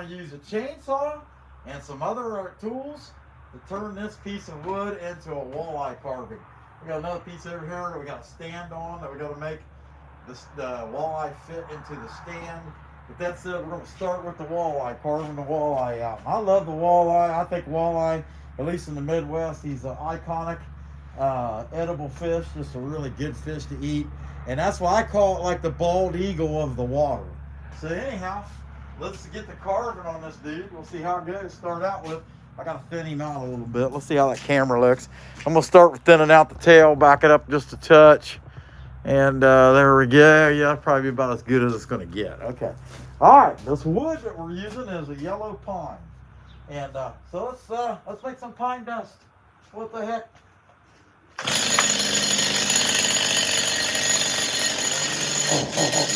to use a chainsaw and some other tools to turn this piece of wood into a walleye carving. We got another piece over here that we got a stand on that we got to make the walleye fit into the stand. But that's it. We're going to start with the walleye, carving the walleye out. I love the walleye. I think walleye, at least in the Midwest, he's an iconic edible fish, just a really good fish to eat. And that's why I call it like the bald eagle of the water. So anyhow, let's get the carving on this dude. We'll see how it goes. Start out with, I got to thin him out a little bit. Let's see how that camera looks. I'm going to start with thinning out the tail, back it up just a touch. And there we go. Yeah, probably about as good as it's going to get. Okay. All right. This wood that we're using is a yellow pine. And so let's make some pine dust. What the heck? Oh.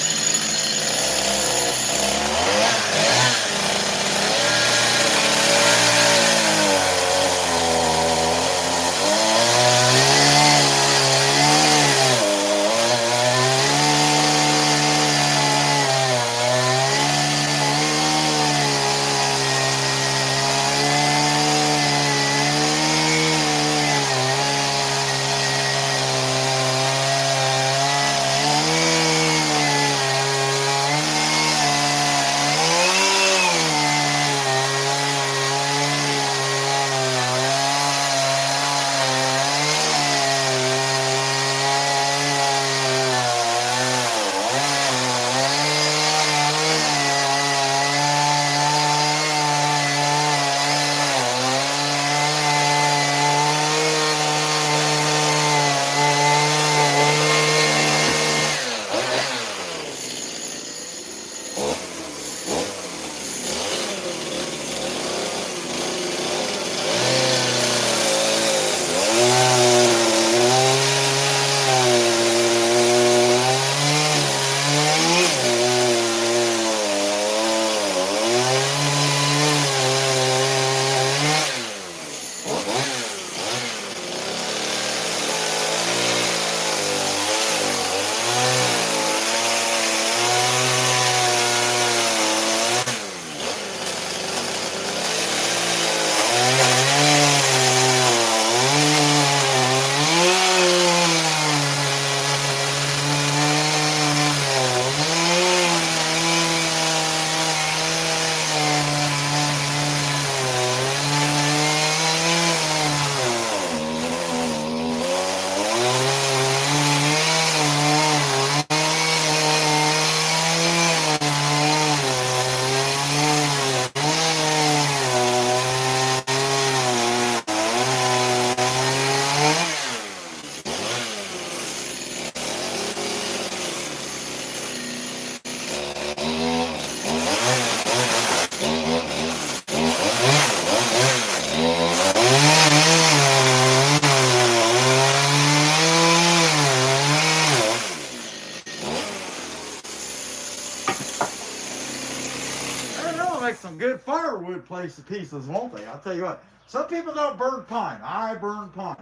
Make some good firewood pieces, won't they? I'll tell you what. Some people don't burn pine. I burn pine.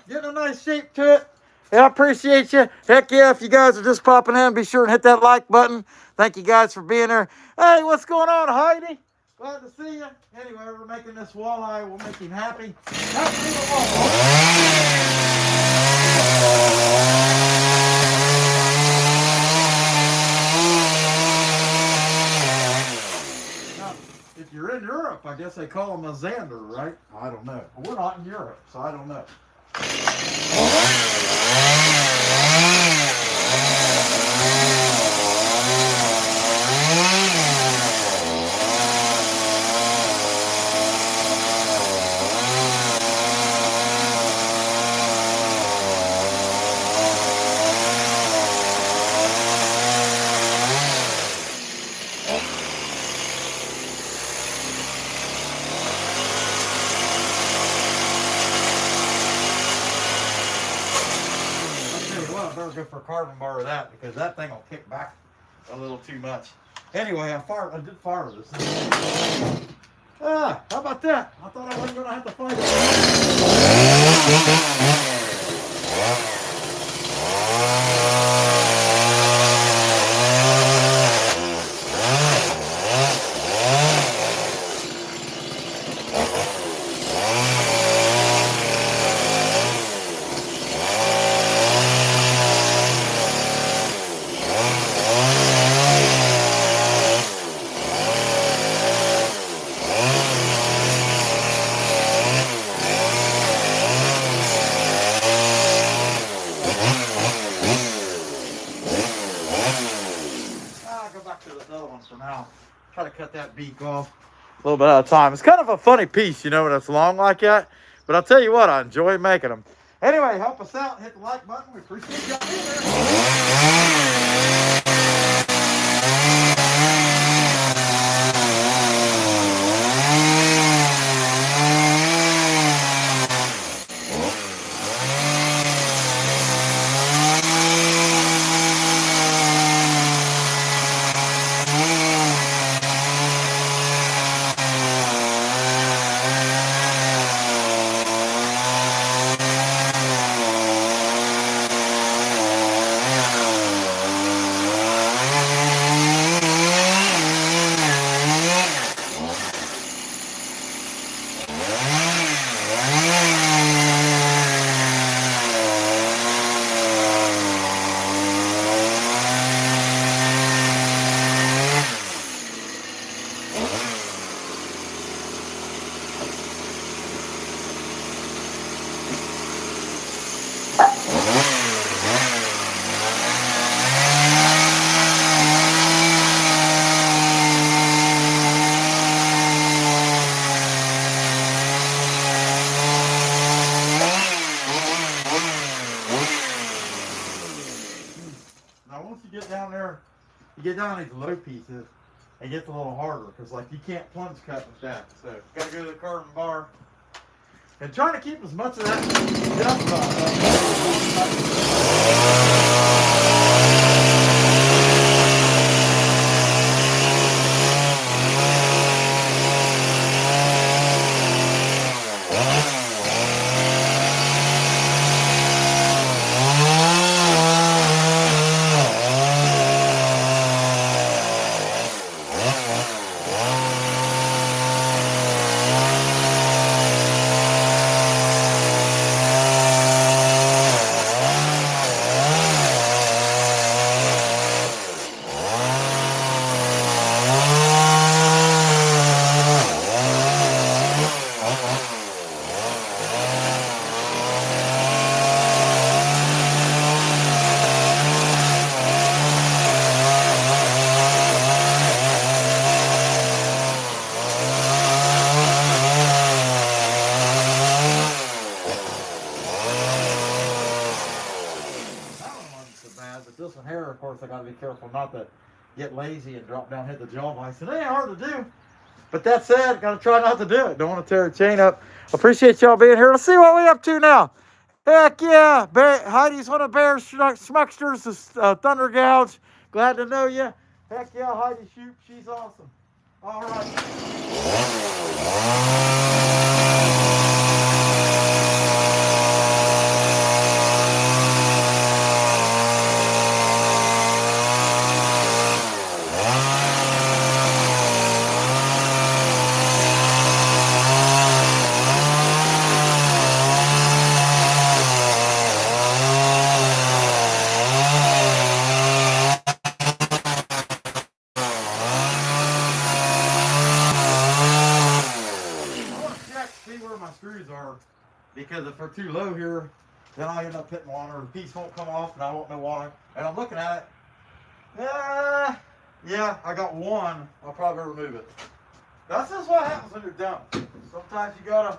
Getting a nice shape to it. Yeah, I appreciate you. Heck yeah, if you guys are just popping in, be sure and hit that like button. Thank you guys for being there. Hey, what's going on, Heidi? Glad to see you. Anyway, we're making this walleye. We'll make him happy. Happy walleye. guess they call them a Xander, right? I don't know. We're not in Europe, so I don't know. I better go for a carbon bar of that because that thing will kick back a little too much. Anyway, I did fire this thing. How about that? I thought I wasn't going to have to fight it. For now, try to cut that beak off a little bit at a time. It's kind of a funny piece, you know, when it's long like that. But I'll tell you what, I enjoy making them. Anyway, help us out. Hit the like button. We appreciate y'all being there. Now, once you get down there, you get down these low pieces, it gets a little harder because, like, you can't plunge cut with that. So, got to go to the carbon bar and trying to keep as much of that this one here, of course, I got to be careful not to get lazy and drop down, hit the jaw vise. It ain't hard to do. But that said, got to try not to do it. Don't want to tear the chain up. Appreciate y'all being here. Let's see what we up to now. Heck yeah. Heidi's one of Bear Schmucksters, Thunder Gouge. Glad to know you. Heck yeah, Heidi, shoot. She's awesome. All right. for too low here, then I end up hitting water. The piece won't come off, and I won't know why. And I'm looking at it. Yeah, I got one. I'll probably remove it. That's just what happens when you're done. Sometimes you gotta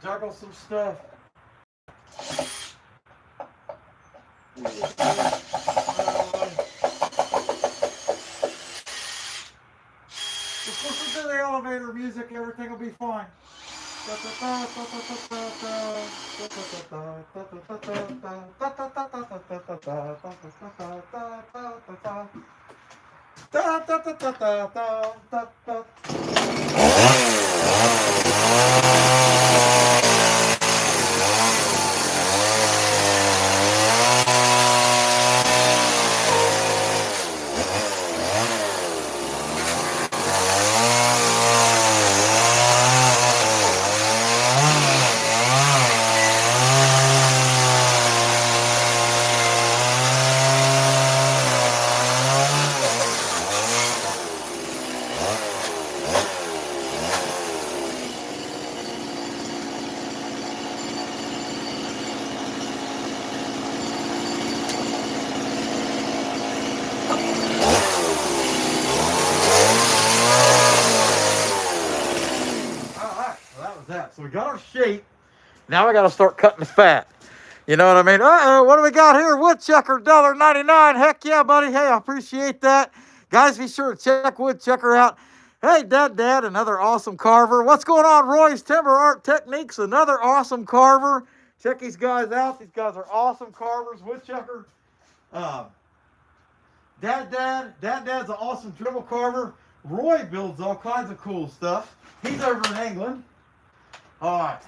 juggle some stuff. Just listen to the elevator music, everything will be fine. So we got our shape. Now we got to start cutting the fat. You know what I mean? Uh-oh, what do we got here? Woodchucker, $1.99. Heck yeah, buddy. Hey, I appreciate that. Guys, be sure to check Woodchucker out. Hey, Dad, another awesome carver. What's going on? Roy's Timber Art Techniques, another awesome carver. Check these guys out. These guys are awesome carvers. Woodchucker. Dad's an awesome dribble carver. Roy builds all kinds of cool stuff. He's over in England. All right.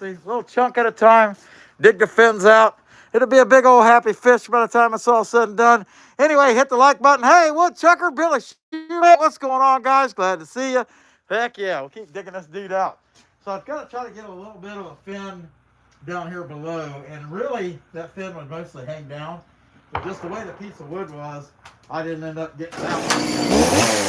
see, a little chunk at a time. Dig the fins out. It'll be a big old happy fish by the time it's all said and done. Anyway, hit the like button. Hey, woodchucker, Billy, what's going on, guys? Glad to see you. Heck yeah, we'll keep digging this dude out. So I've got to try to get a little bit of a fin down here below, and really that fin would mostly hang down. But just the way the piece of wood was, I didn't end up getting that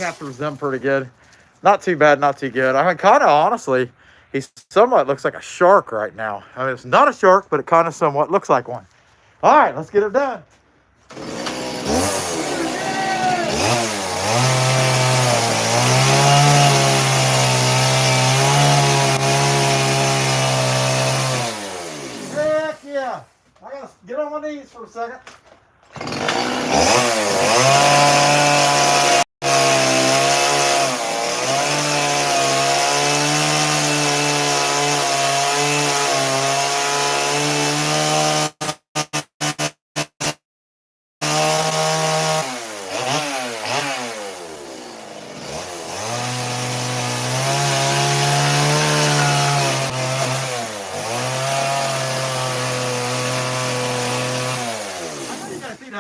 captures them pretty good. Not too bad, not too good. I mean, kind of honestly, he somewhat looks like a shark right now. I mean, it's not a shark, but it kind of somewhat looks like one. All right, let's get it done. Heck yeah. I gotta get on my knees for a second.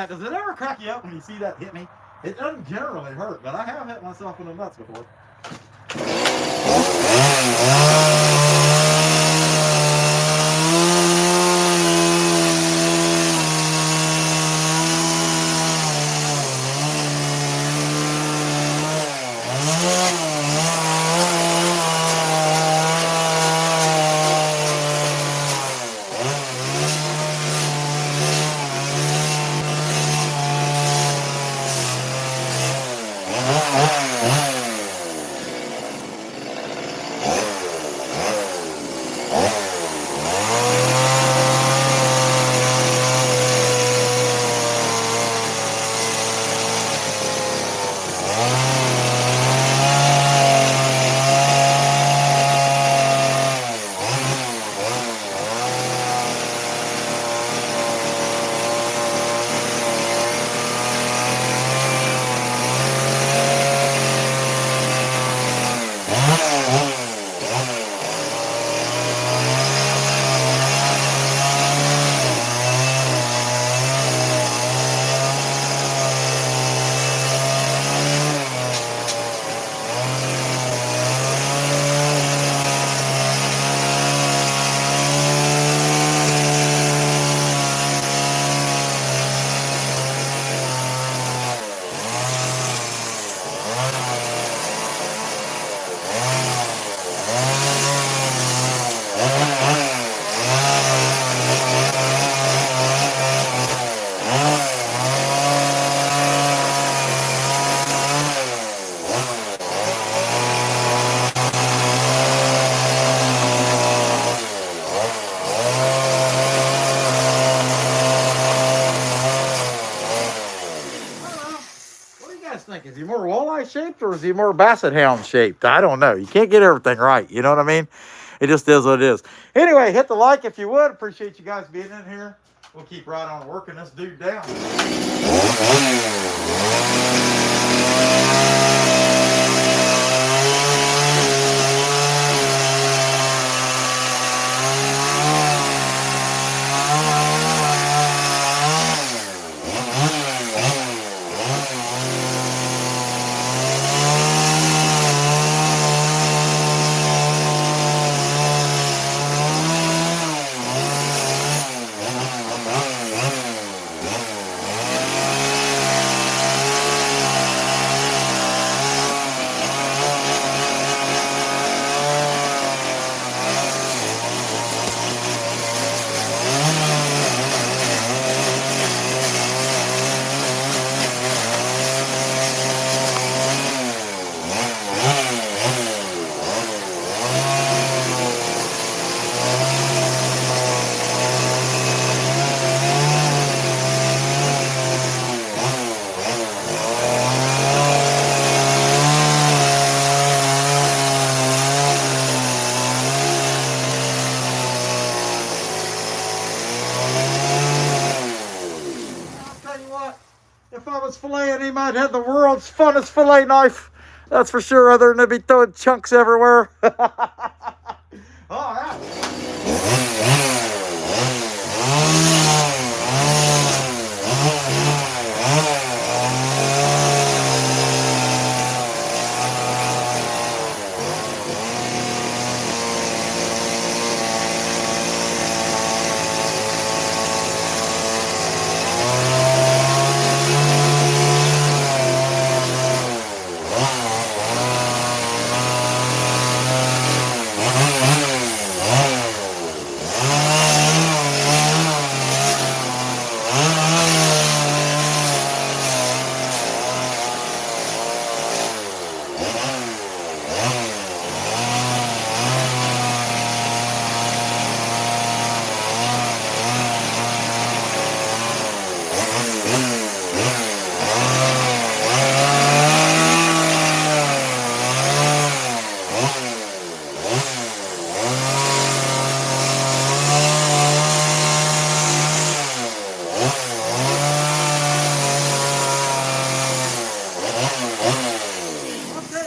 Does it ever crack you up when you see that hit me? It doesn't generally hurt, but I have hit myself in the nuts before. think? Is he more walleye shaped or is he more basset hound shaped? I don't know. You can't get everything right. You know what I mean? It just is what it is. Anyway, hit the like if you would. Appreciate you guys being in here. We'll keep right on working this dude down. If I was filleting him, I'd have the world's funnest fillet knife. That's for sure, other than to be throwing chunks everywhere. All right.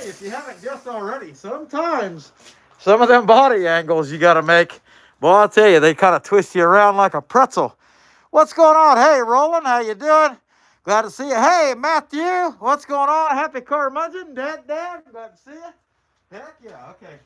If you haven't guessed already, sometimes some of them body angles you got to make, boy, I'll tell you, they kind of twist you around like a pretzel. What's going on? Hey, Roland, how you doing? Glad to see you. Hey, Matthew, what's going on? Happy carmunging, Dad, glad to see you. Heck yeah, okay.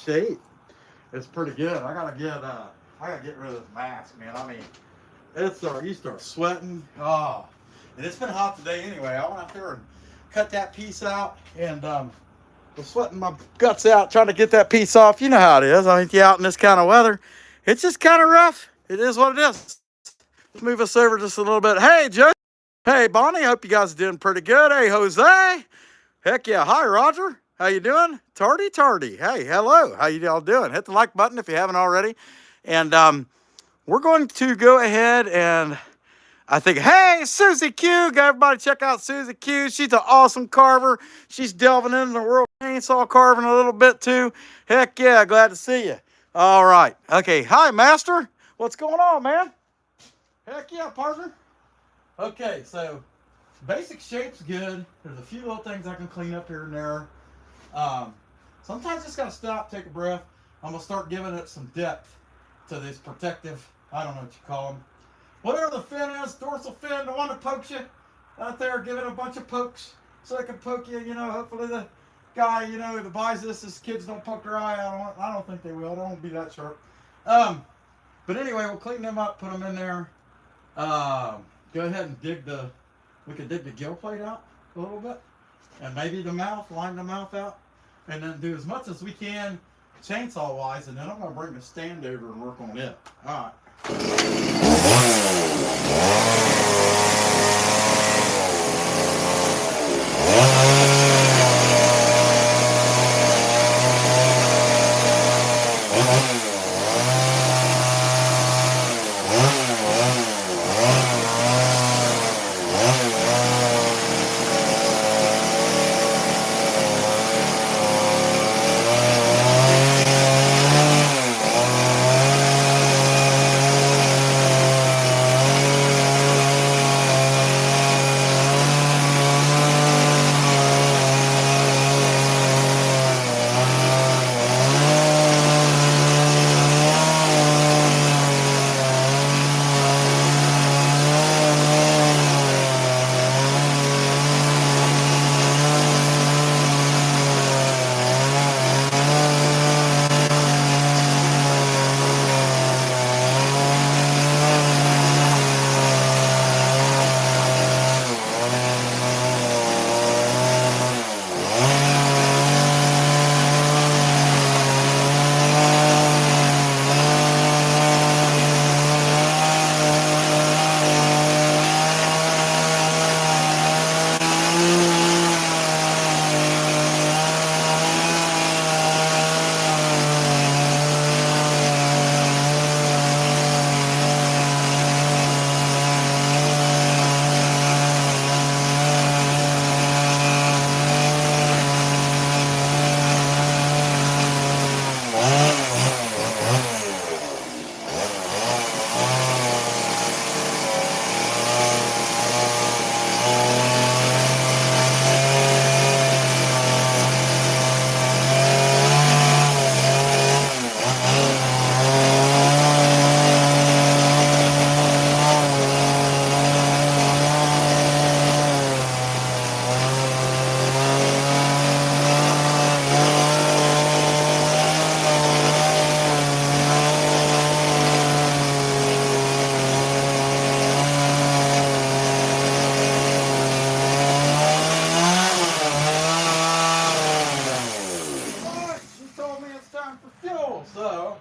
shape. It's pretty good. I gotta get rid of this mask, man. I mean, you start sweating. Oh, and it's been hot today anyway. I went out there and cut that piece out, and was sweating my guts out trying to get that piece off. You know how it is. I mean, you out in this kind of weather, it's just kind of rough. It is what it is. Let's move us over just a little bit. Hey, Joe. Hey, Bonnie. Hope you guys are doing pretty good. Hey, Jose. Heck yeah. Hi, Roger. How you doing? Tardy. Hey, hello. How you all doing? Hit the like button if you haven't already. And we're going to go ahead and I think, hey, Susie Q. Go everybody check out Susie Q. She's an awesome carver. She's delving into the world of chainsaw carving a little bit too. Heck yeah, glad to see you. All right. Okay. Hi, Master. What's going on, man? Heck yeah, partner. Okay, so basic shape's good. There's a few little things I can clean up here and there. Sometimes just gotta stop, take a breath. I'm gonna start giving it some depth to these protective, I don't know what you call them. Whatever the fin is, dorsal fin, the one that pokes you out there, give it a bunch of pokes so it can poke you, you know, hopefully the guy, you know, that buys this, his kids don't poke their eye out. I don't think they will. They won't be that sharp. But anyway, we'll clean them up, put them in there. Go ahead and we could dig the gill plate out a little bit. And maybe the mouth, line the mouth out. And then do as much as we can chainsaw wise. And then I'm going to bring the stand over and work on it. All right. So,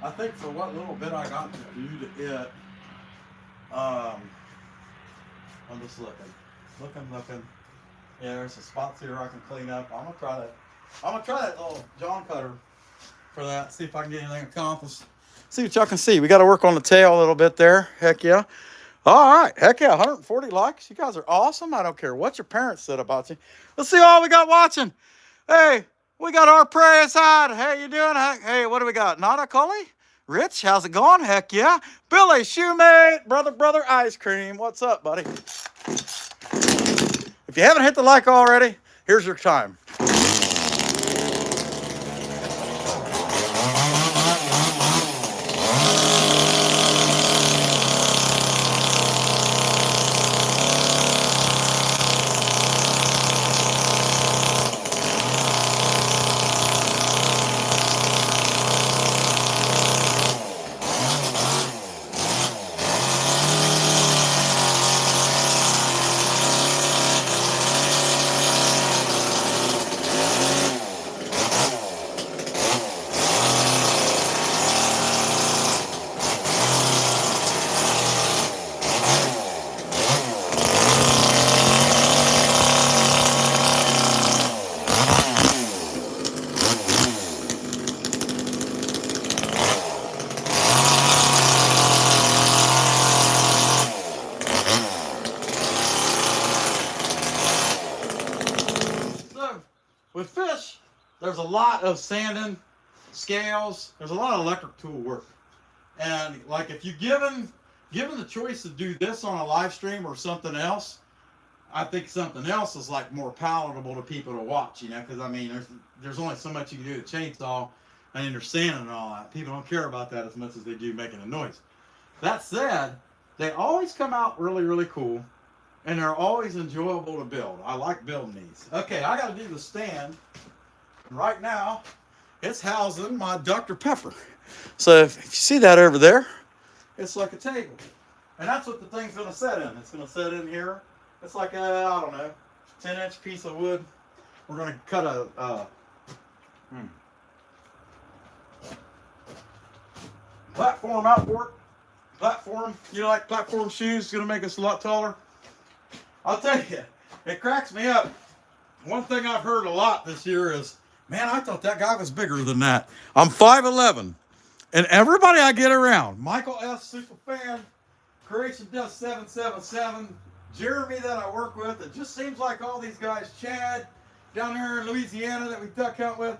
I think for what little bit I got to do to it, I'm just looking. Yeah, there's some spots here I can clean up. I'm gonna try that little John cutter for that. See if I can get anything accomplished. See what y'all can see. We got to work on the tail a little bit there. Heck yeah. All right. Heck yeah. 140 likes. You guys are awesome. I don't care what your parents said about you. Let's see all we got watching. Hey, we got our prayer side. Hey, you doing? Hey, what do we got? Nada Cully? Rich, how's it going? Heck yeah. Billy, shoemate, brother ice cream. What's up, buddy? If you haven't hit the like already, here's your time. With fish, there's a lot of sanding, scales. There's a lot of electric tool work. And like if you given the choice to do this on a live stream or something else, I think something else is like more palatable to people to watch, you know, because I mean, there's only so much you can do with a chainsaw and then there's sanding and all that. People don't care about that as much as they do making a noise. That said, they always come out really, really cool, and they're always enjoyable to build. I like building these. Okay, I got to do the stand. Right now, it's housing my Dr. Pepper. So if you see that over there, it's like a table. And that's what the thing's going to set in. It's going to set in here. It's like a, I don't know, 10-inch piece of wood. We're going to cut a platform out for it. Platform, you know, like platform shoes, is going to make us a lot taller. I'll tell you, it cracks me up. One thing I've heard a lot this year is, man, I thought that guy was bigger than that. I'm 5'11", and everybody I get around, Michael S. Super Fan, Creation Dust 777, Jeremy that I work with, it just seems like all these guys, Chad down there in Louisiana that we duck hunt with,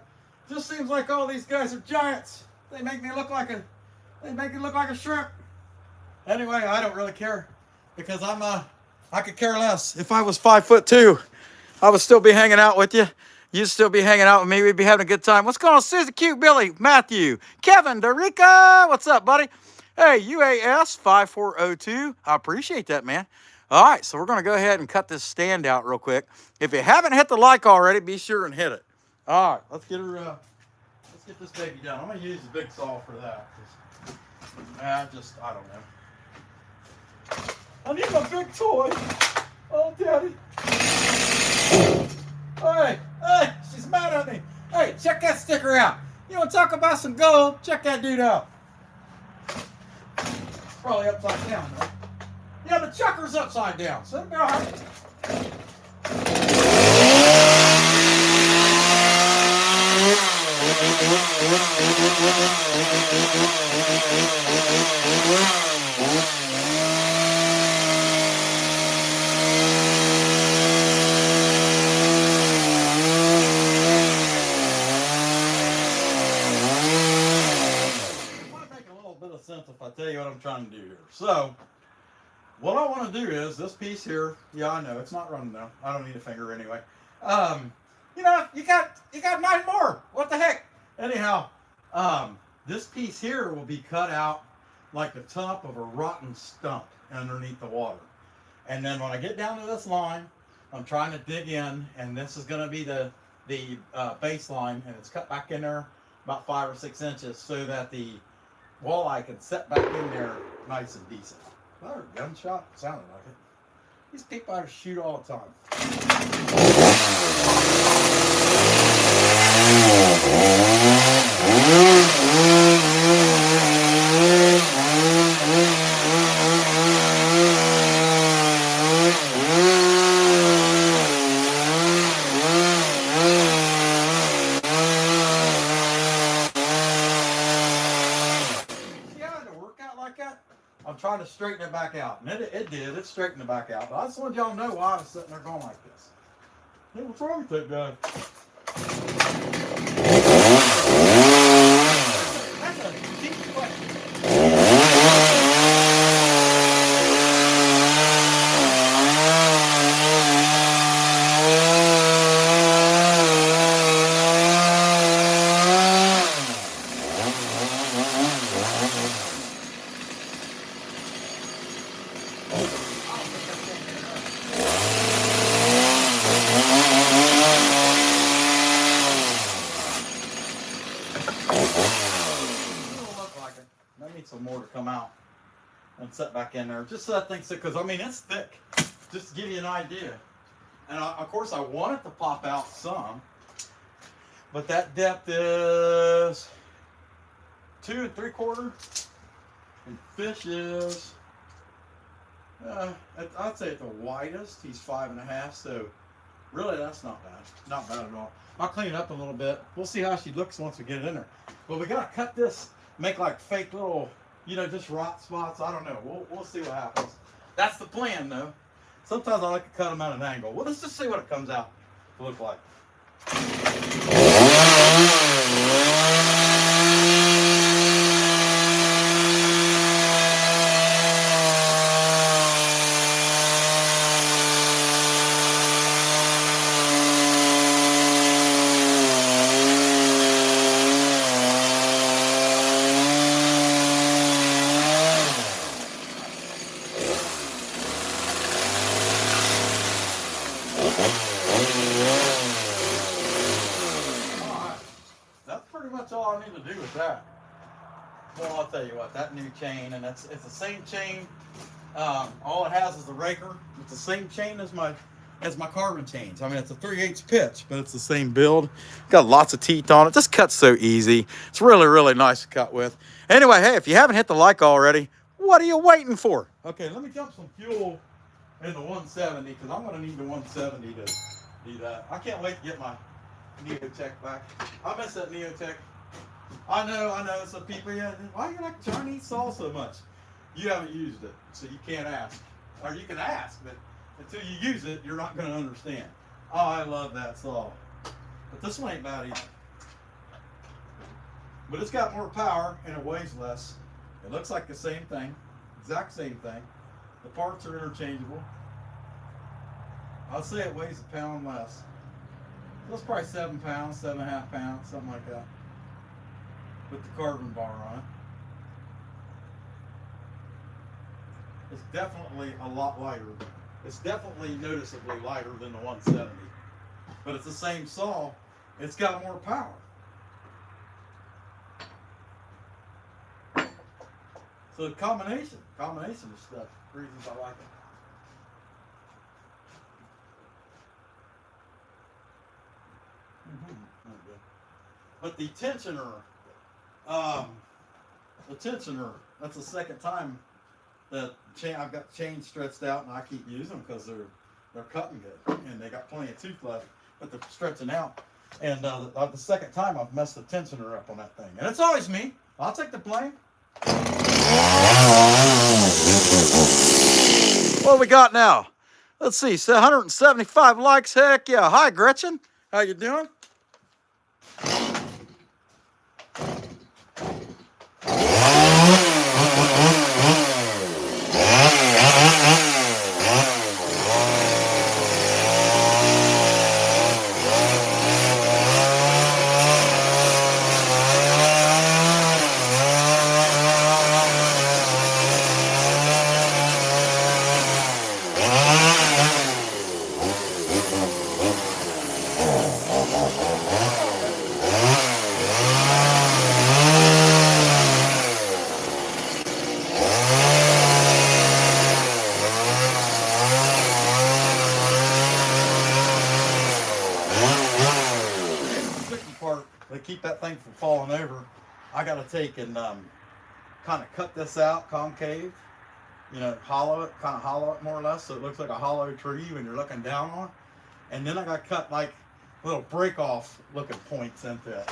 just seems like all these guys are giants. They make me look like a shrimp. Anyway, I don't really care because I could care less. If I was 5'2", I would still be hanging out with you. You'd still be hanging out with me. We'd be having a good time. What's going on, Susie Q, Billy, Matthew, Kevin, Dorica? What's up, buddy? Hey, UAS 5402. I appreciate that, man. All right, so we're going to go ahead and cut this stand out real quick. If you haven't hit the like already, be sure and hit it. All right, let's get this baby done. I'm going to use the big saw for that. I don't know. I need my big toy. Oh, Daddy. Hey, she's mad at me. Hey, check that sticker out. You want to talk about some gold? Check that dude out. Probably upside down, though. Yeah, the chucker's upside down, so it'll be all right. If I tell you what I'm trying to do here. So, what I want to do is this piece here. Yeah, I know it's not running now. I don't need a finger anyway. You know, you got 9 more. What the heck? Anyhow, this piece here will be cut out like the top of a rotten stump underneath the water. And then when I get down to this line, I'm trying to dig in, and this is going to be the baseline, and it's cut back in there about 5 or 6 inches so that the walleye can set back in there nice and decent. Another gunshot? Sounded like it. These people ought to shoot all the time. I'm trying to straighten it back out. And it did. It straightened it back out. But I just wanted y'all to know why I was sitting there going like this. Hey, what's wrong with that guy? That's a deep question. Some more to come out and set back in there just so that thing's thick, because I mean it's thick, just to give you an idea. And of course I want it to pop out some, but that depth is 2 3/4 and fish is I'd say at the widest he's 5.5, so really that's not bad at all. I'll clean it up a little bit. We'll see how she looks once we get it in there, but we gotta cut this, make like fake little, you know, just rot spots. I don't know. We'll see what happens. That's the plan, though. Sometimes I like to cut them at an angle. Well, let's just see what it comes out to look like. Alright, that's pretty much all I need to do with that. Well, I'll tell you what, that new chain, and it's the same chain. All it has is the raker. It's the same chain as my carving chains. I mean, it's a 3/8 pitch, but it's the same build. Got lots of teeth on it. Just cuts so easy. It's really, really nice to cut with. Anyway, hey, if you haven't hit the like already, what are you waiting for? Okay, let me dump some fuel in the 170 because I'm going to need the 170 to do that. I can't wait to get my Neotech back. I miss that Neotech. I know. Some people, yeah, why do you like Chinese saw so much? You haven't used it, so you can't ask. Or you can ask, but until you use it, you're not going to understand. Oh, I love that saw. But this one ain't bad either. But it's got more power and it weighs less. It looks like the same thing, exact same thing. The parts are interchangeable. I'll say it weighs a pound less. So it's probably 7 pounds, 7.5 pounds, something like that. With the carbon bar on it. It's definitely a lot lighter. It's definitely noticeably lighter than the 170. But it's the same saw. It's got more power. So the combination of stuff, reasons I like it. But the tensioner, that's the second time that I've got chains stretched out, and I keep using them because they're cutting good, and they got plenty of tooth left, but they're stretching out. And the second time I've messed the tensioner up on that thing, and it's always me. I'll take the blame. What we got now? Let's see, 175 likes. Heck yeah! Hi Gretchen, how you doing? To keep that thing from falling over, I got to take and kind of cut this out concave, you know, hollow it more or less so it looks like a hollow tree when you're looking down on it. And then I got to cut like little break off looking points into it.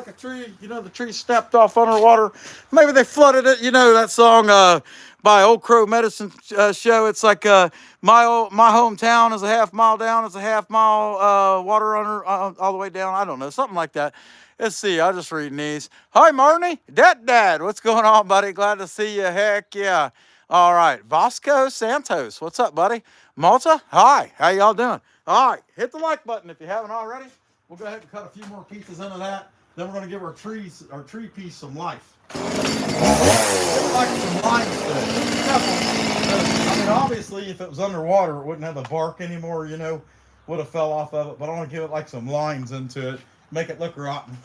like a tree, you know, the tree snapped off underwater. Maybe they flooded it. You know that song by Old Crow Medicine Show. It's like my hometown is a half mile down, it's a half mile water under all the way down. I don't know, something like that. Let's see. I'll just reading these. Hi, Marnie. Dad. What's going on, buddy? Glad to see you. Heck yeah. All right. Bosco Santos. What's up, buddy? Malta. Hi. How y'all doing? All right. Hit the like button if you haven't already. We'll go ahead and cut a few more pieces into that. Then we're going to give our tree piece some life. Like some lines to it. I mean, obviously, if it was underwater, it wouldn't have the bark anymore, you know, would have fell off of it. But I want to give it like some lines into it, make it look rotten.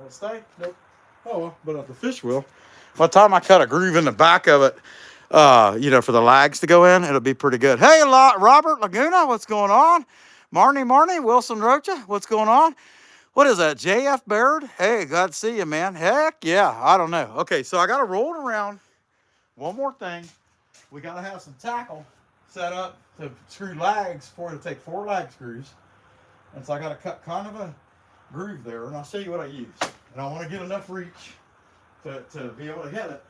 Stay? Nope. Oh well, but the fish will. By the time I cut a groove in the back of it, you know, for the lags to go in, it'll be pretty good. Hey, Robert Laguna, what's going on? Marnie, Wilson Rocha, what's going on? What is that, JF Baird? Hey, glad to see you, man. Heck yeah, I don't know. Okay, so I got to roll it around. One more thing. We got to have some tackle set up to screw lags for it to take 4 lag screws. And so I got to cut kind of a groove there, and I'll show you what I use. And I want to get enough reach to be able to hit it,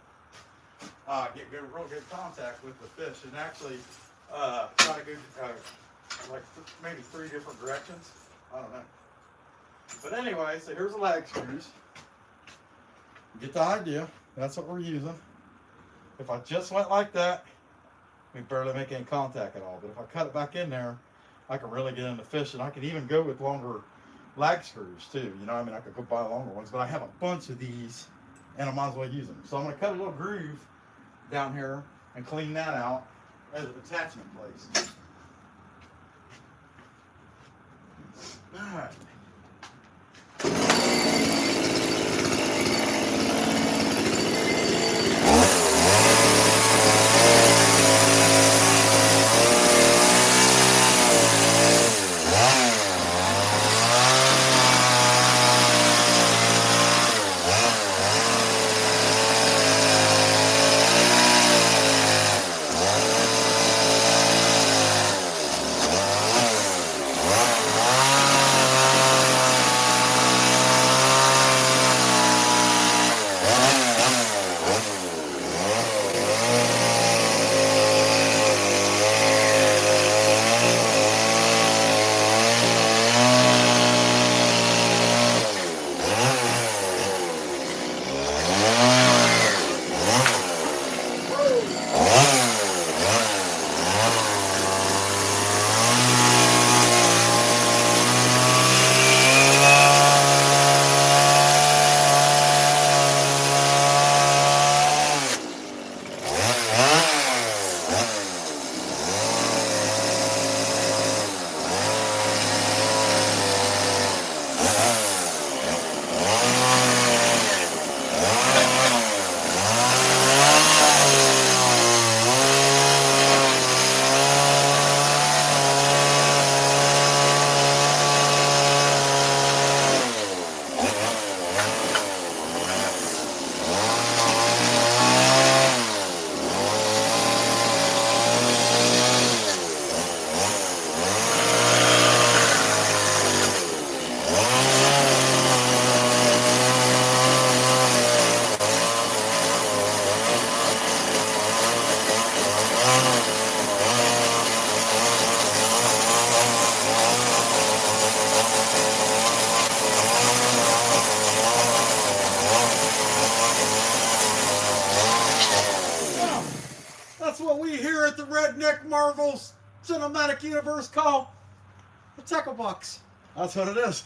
get real good contact with the fish, and actually try to go like maybe 3 different directions. I don't know. But anyway, so here's the lag screws. Get the idea. That's what we're using. If I just went like that, we barely make any contact at all. But if I cut it back in there, I can really get into fishing. I could even go with longer lag screws too. You know, I mean, I could go buy longer ones, but I have a bunch of these and I might as well use them. So I'm going to cut a little groove down here and clean that out as an attachment place. All right. That's what we here at the Redneck Marvels Cinematic Universe call the tackle box. That's what it is.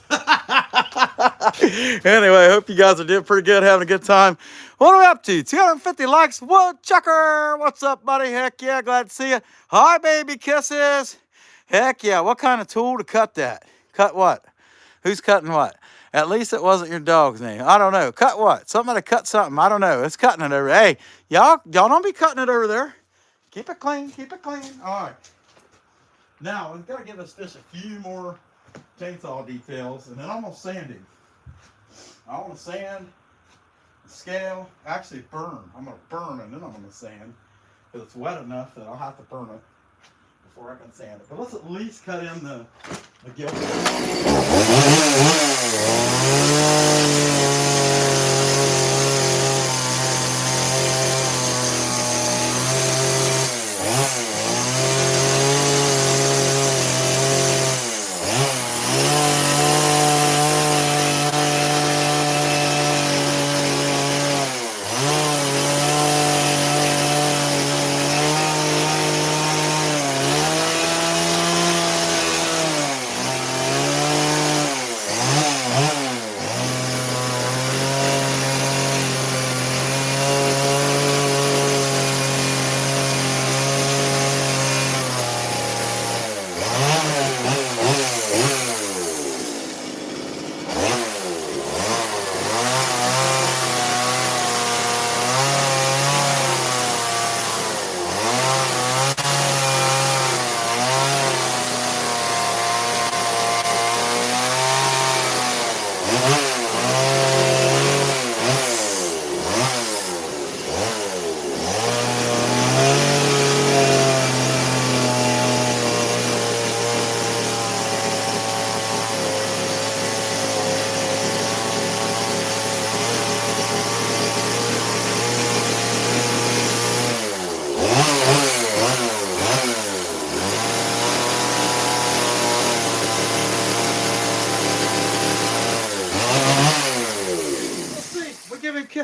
Anyway, I hope you guys are doing pretty good, having a good time. What are we up to? 250 likes. Woodchucker, what's up, buddy? Heck yeah, glad to see you. Hi, baby kisses. Heck yeah, what kind of tool to cut that? Cut what? Who's cutting what? At least it wasn't your dog's name. I don't know. Cut what? Somebody cut something. I don't know. It's cutting it over. Hey, y'all don't be cutting it over there. Keep it clean. Keep it clean. All right. Now, we've got to give this fish a few more chainsaw details, and then I'm going to sand him. I want to sand, scale, actually burn. I'm going to burn, and then I'm going to sand, because it's wet enough that I'll have to burn it before I can sand it. But let's at least cut in the gill.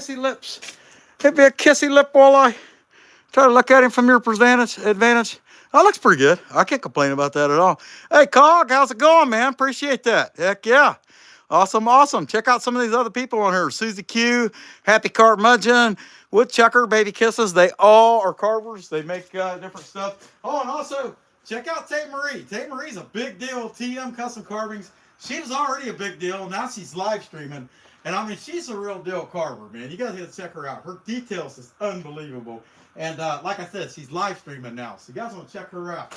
kissy lips. It'd be a kissy lip walleye. Try to look at him from your advantage. That looks pretty good. I can't complain about that at all. Hey, Cog, how's it going, man? Appreciate that. Heck yeah. Awesome, awesome. Check out some of these other people on here. Susie Q, Happy Carmudgeon, Woodchucker, Baby Kisses. They all are carvers. They make different stuff. Oh, and also, check out Tay Marie. Tay Marie's a big deal. TM Custom Carvings. She was already a big deal. Now she's live streaming. And I mean, she's a real deal carver, man. You guys got to check her out. Her details is unbelievable. And like I said, she's live streaming now. So you guys want to check her out.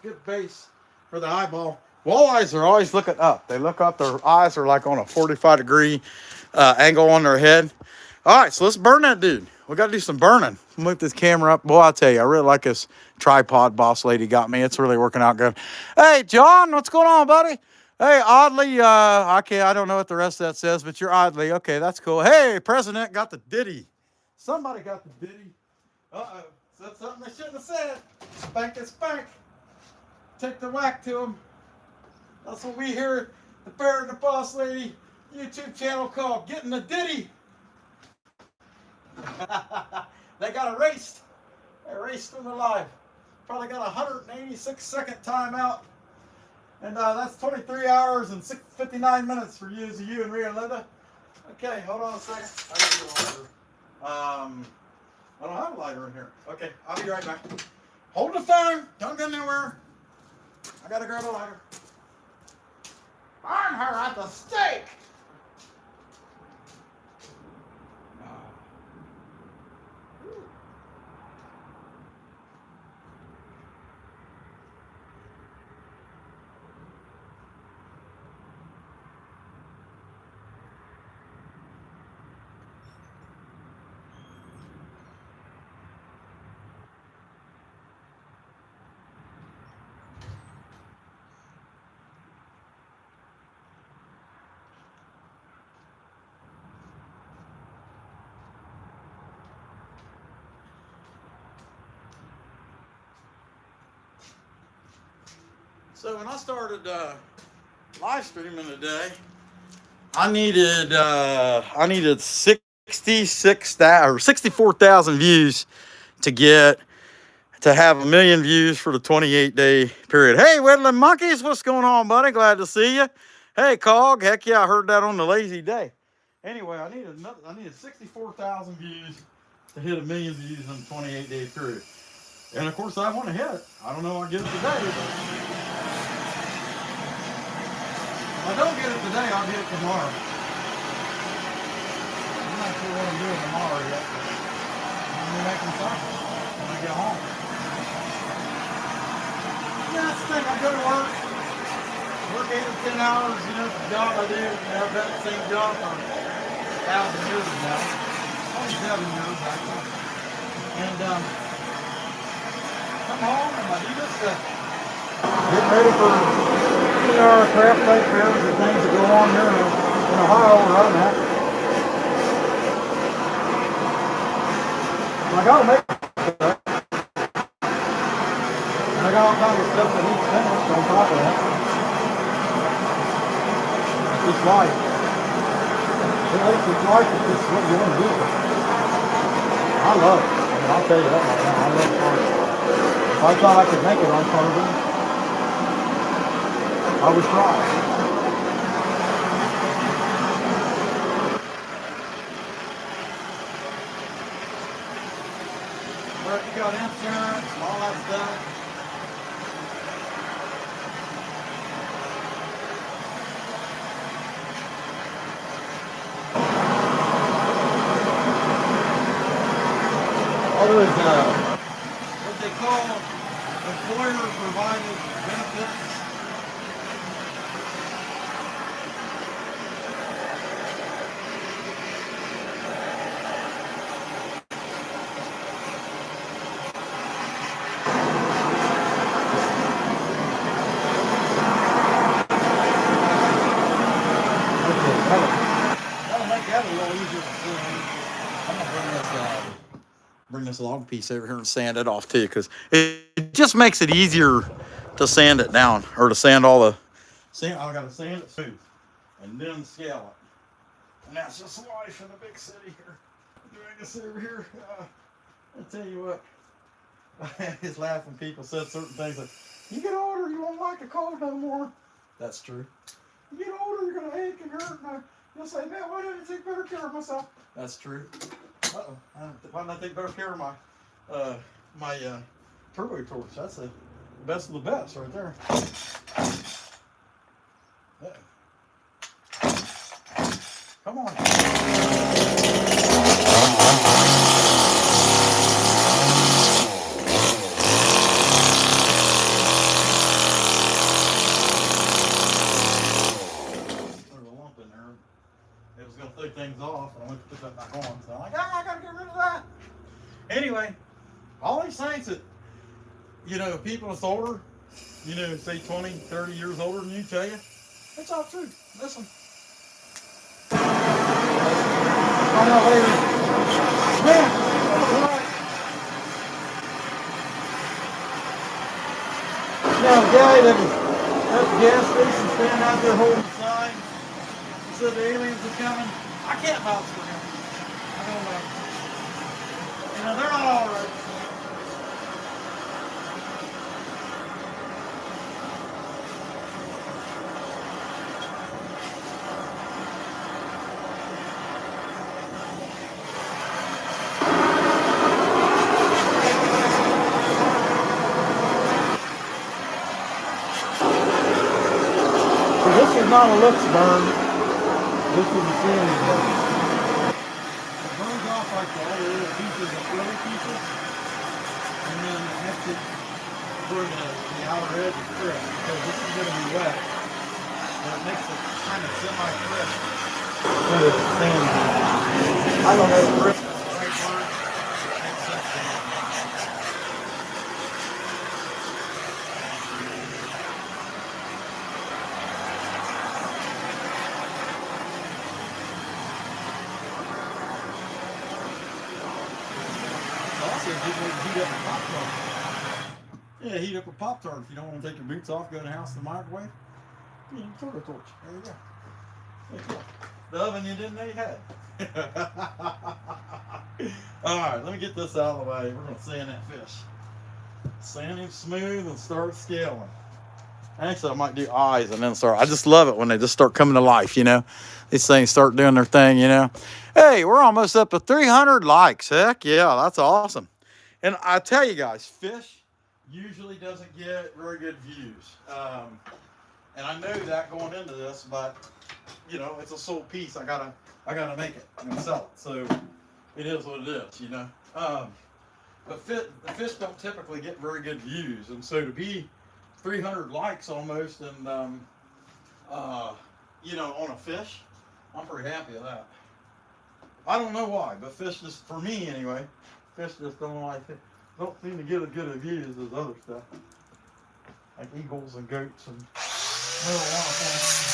Good base for the eyeball. Walleyes are always looking up. They look up, their eyes are like on a 45-degree angle on their head. All right, so let's burn that dude. We got to do some burning. Move this camera up. Boy, I'll tell you, I really like this tripod boss lady got me. It's really working out good. Hey, John, what's going on, buddy? Hey, Oddly, I don't know what the rest of that says, but you're Oddly. Okay, that's cool. Hey, President got the ditty. Somebody got the ditty. Uh-oh, said something they shouldn't have said. Spank it, spank. Take the whack to them. That's what we hear at the Bear and the Boss Lady YouTube channel called Getting the Ditty. They got erased. They erased from the live. Probably got a 186-second timeout. And that's 23 hours and 59 minutes for you and Rhea and Linda. Okay, hold on a second. I gotta get a lighter. I don't have a lighter in here. Okay, I'll be right back. Hold the phone. Don't go nowhere. I gotta grab a lighter. Burn her at the stake! So when I started live streaming today, I needed 64,000 views to have 1 million views for the 28-day period. Hey, Whittling Monkeys, what's going on, buddy? Glad to see you. Hey, Cog, heck yeah, I heard that on the lazy day. Anyway, I needed 64,000 views to hit 1 million views in a 28-day period. And of course, I want to hit it. I don't know I'll get it today, but if I don't get it today, I'll get it tomorrow. I'm not sure what I'm doing tomorrow yet, but I'm going to be making something when I get home. Yeah, that's the thing. I go to work 8 to 10 hours, the job I do. I've done the same job for 1,000 years now. Only 7 years, actually. And come home and I do this stuff. Getting ready for craft night fairs and things that go on here in Ohio where I'm at. I gotta make that. And I got all kinds of stuff that needs finished on top of that. It's just life. It's life if this is what you want to do. I love it. I mean, I'll tell you that right now. I love carving. If I thought I could make it on carving, I would try. But you got insurance and all that stuff. All those, what they call employer-provided benefits. That'll make that a little easier to see. I'm gonna bring this log piece over here and sand it off too, because it just makes it easier to sand it down, or to sand all the sand. I gotta sand it smooth and then scale it. And that's just life in a big city here. Doing this over here. I tell you what, I was laughing. People said certain things like, "You get older, you won't like a cold no more." That's true. You get older, you're gonna ache and hurt, and you'll say, "Man, why didn't I take better care of myself?" That's true. Uh-oh. Why didn't I take better care of my turbo torch? That's the best of the best right there. Come on. There's a lump in there. It was going to throw things off, and I went to put that back on. So I'm like, I got to get rid of that. Anyway, all these things that, people that's older, say 20, 30 years older than you, tell you, it's all true. Listen. I know, lady. Man, now, the guy that was at the gas station standing out there holding the sign, he said the aliens are coming. I can't vouch for him. I don't know. They're not all right. So this is not a looks burn. This is a sandy burn. It burns off like all the little pieces of frilly pieces, and then it makes it for the outer edge is crisp, because this is going to be wet, and it makes it kind of semi-crisp. So it's sandy. I don't know if crisp is the right word. It makes sense to me. People heat up a Pop-Tart. Yeah, heat up a Pop-Tart. If you don't want to take your boots off, go in the house to the microwave. Yeah, turtle torch. There you go. There you go. The oven you didn't know you had. Alright, let me get this out of the way. We're going to sand that fish. Sand him smooth and start scaling. Actually, I might do eyes and then start. I just love it when they just start coming to life, These things start doing their thing, Hey, we're almost up to 300 likes. Heck yeah, that's awesome. And I tell you guys, fish usually doesn't get very good views. And I know that going into this, but it's a sold piece. I gotta make it and sell it. So it is what it is, But the fish don't typically get very good views, and so to be 300 likes almost, and on a fish, I'm pretty happy with that. I don't know why, but fish just, for me anyway, fish just don't seem to get as good a views as other stuff, like eagles and goats and marijuana things.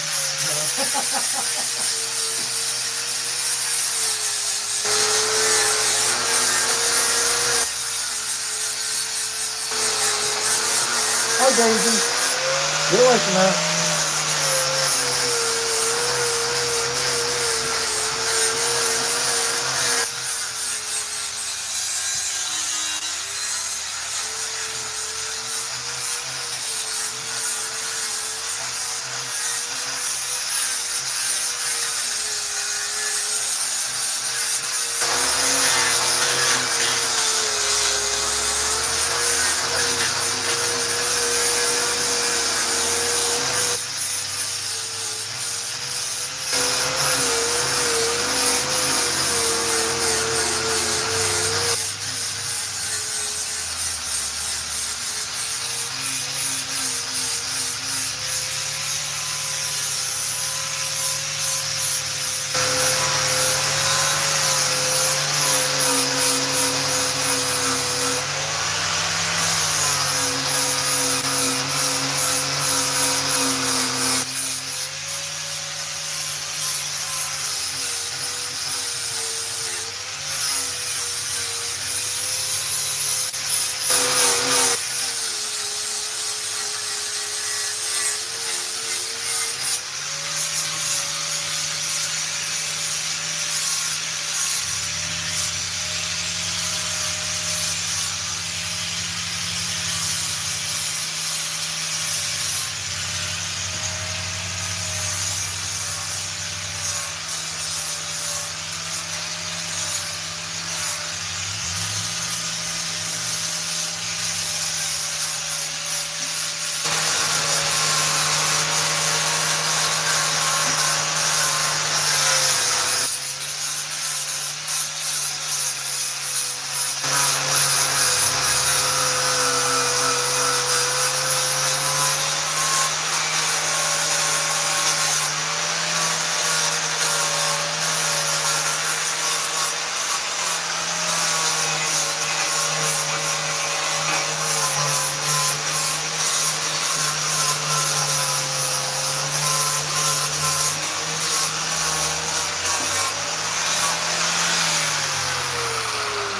Hi, Daisy. Get away from there.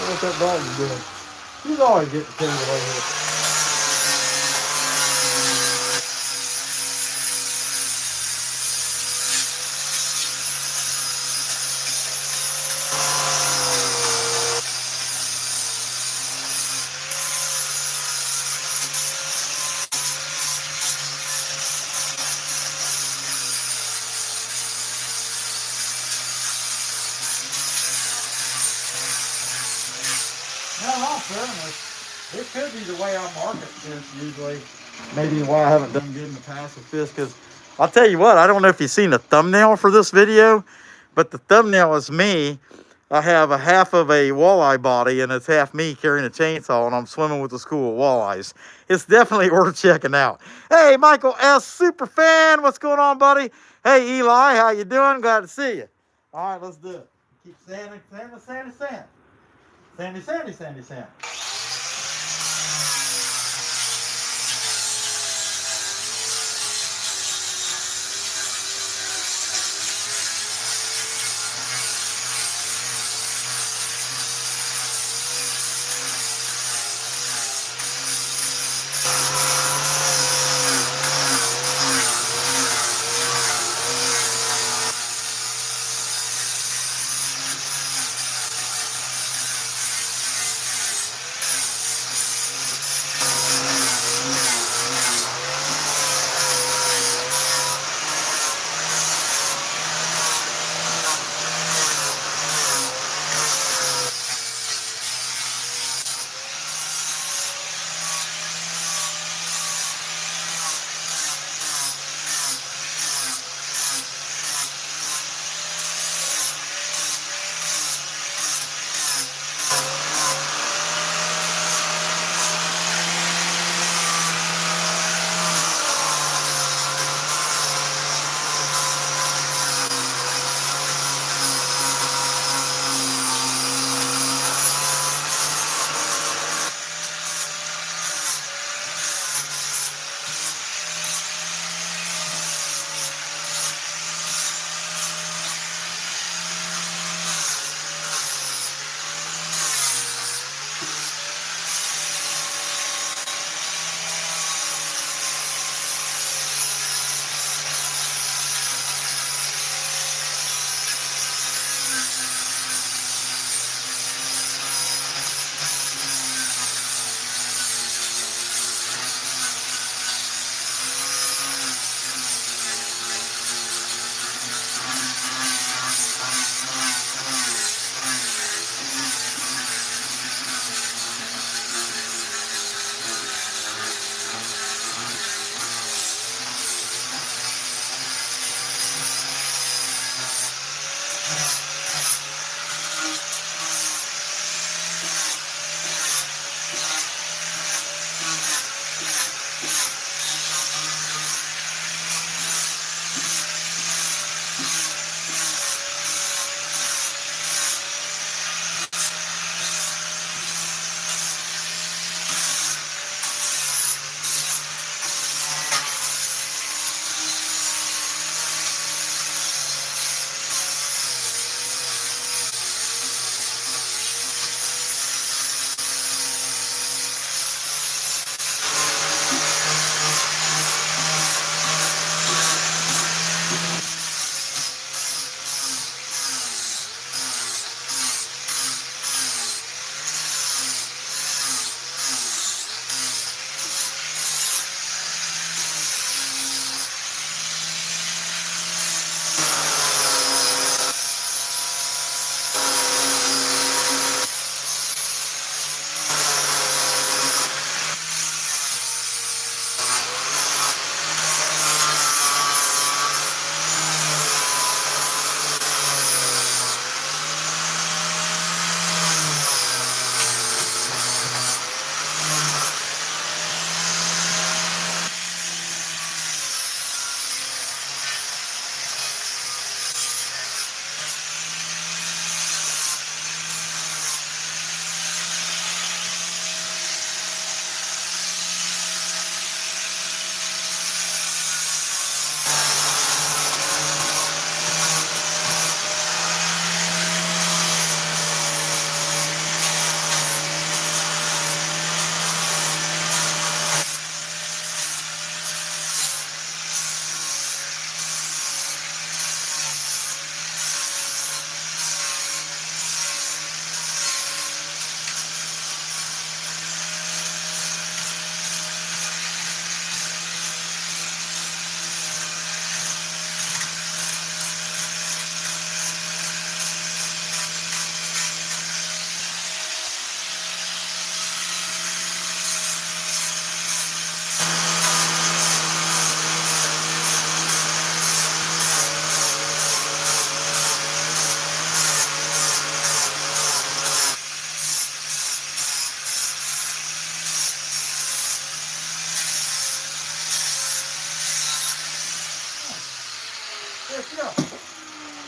What that dog's doing? He's always getting carried away with it. Now, in all fairness, it could be the way I market fish usually. Maybe why I haven't done good in the past with fish, because I'll tell you what, I don't know if you've seen the thumbnail for this video, but the thumbnail is me. I have a half of a walleye body, and it's half me carrying a chainsaw, and I'm swimming with the school of walleyes. It's definitely worth checking out. Hey, Michael S. Superfan, what's going on, buddy? Hey, Eli, how you doing? Glad to see you. All right, let's do it. Keep sanding, sanding, sanding, sanding. Sandy, Sandy, Sandy, Sandy.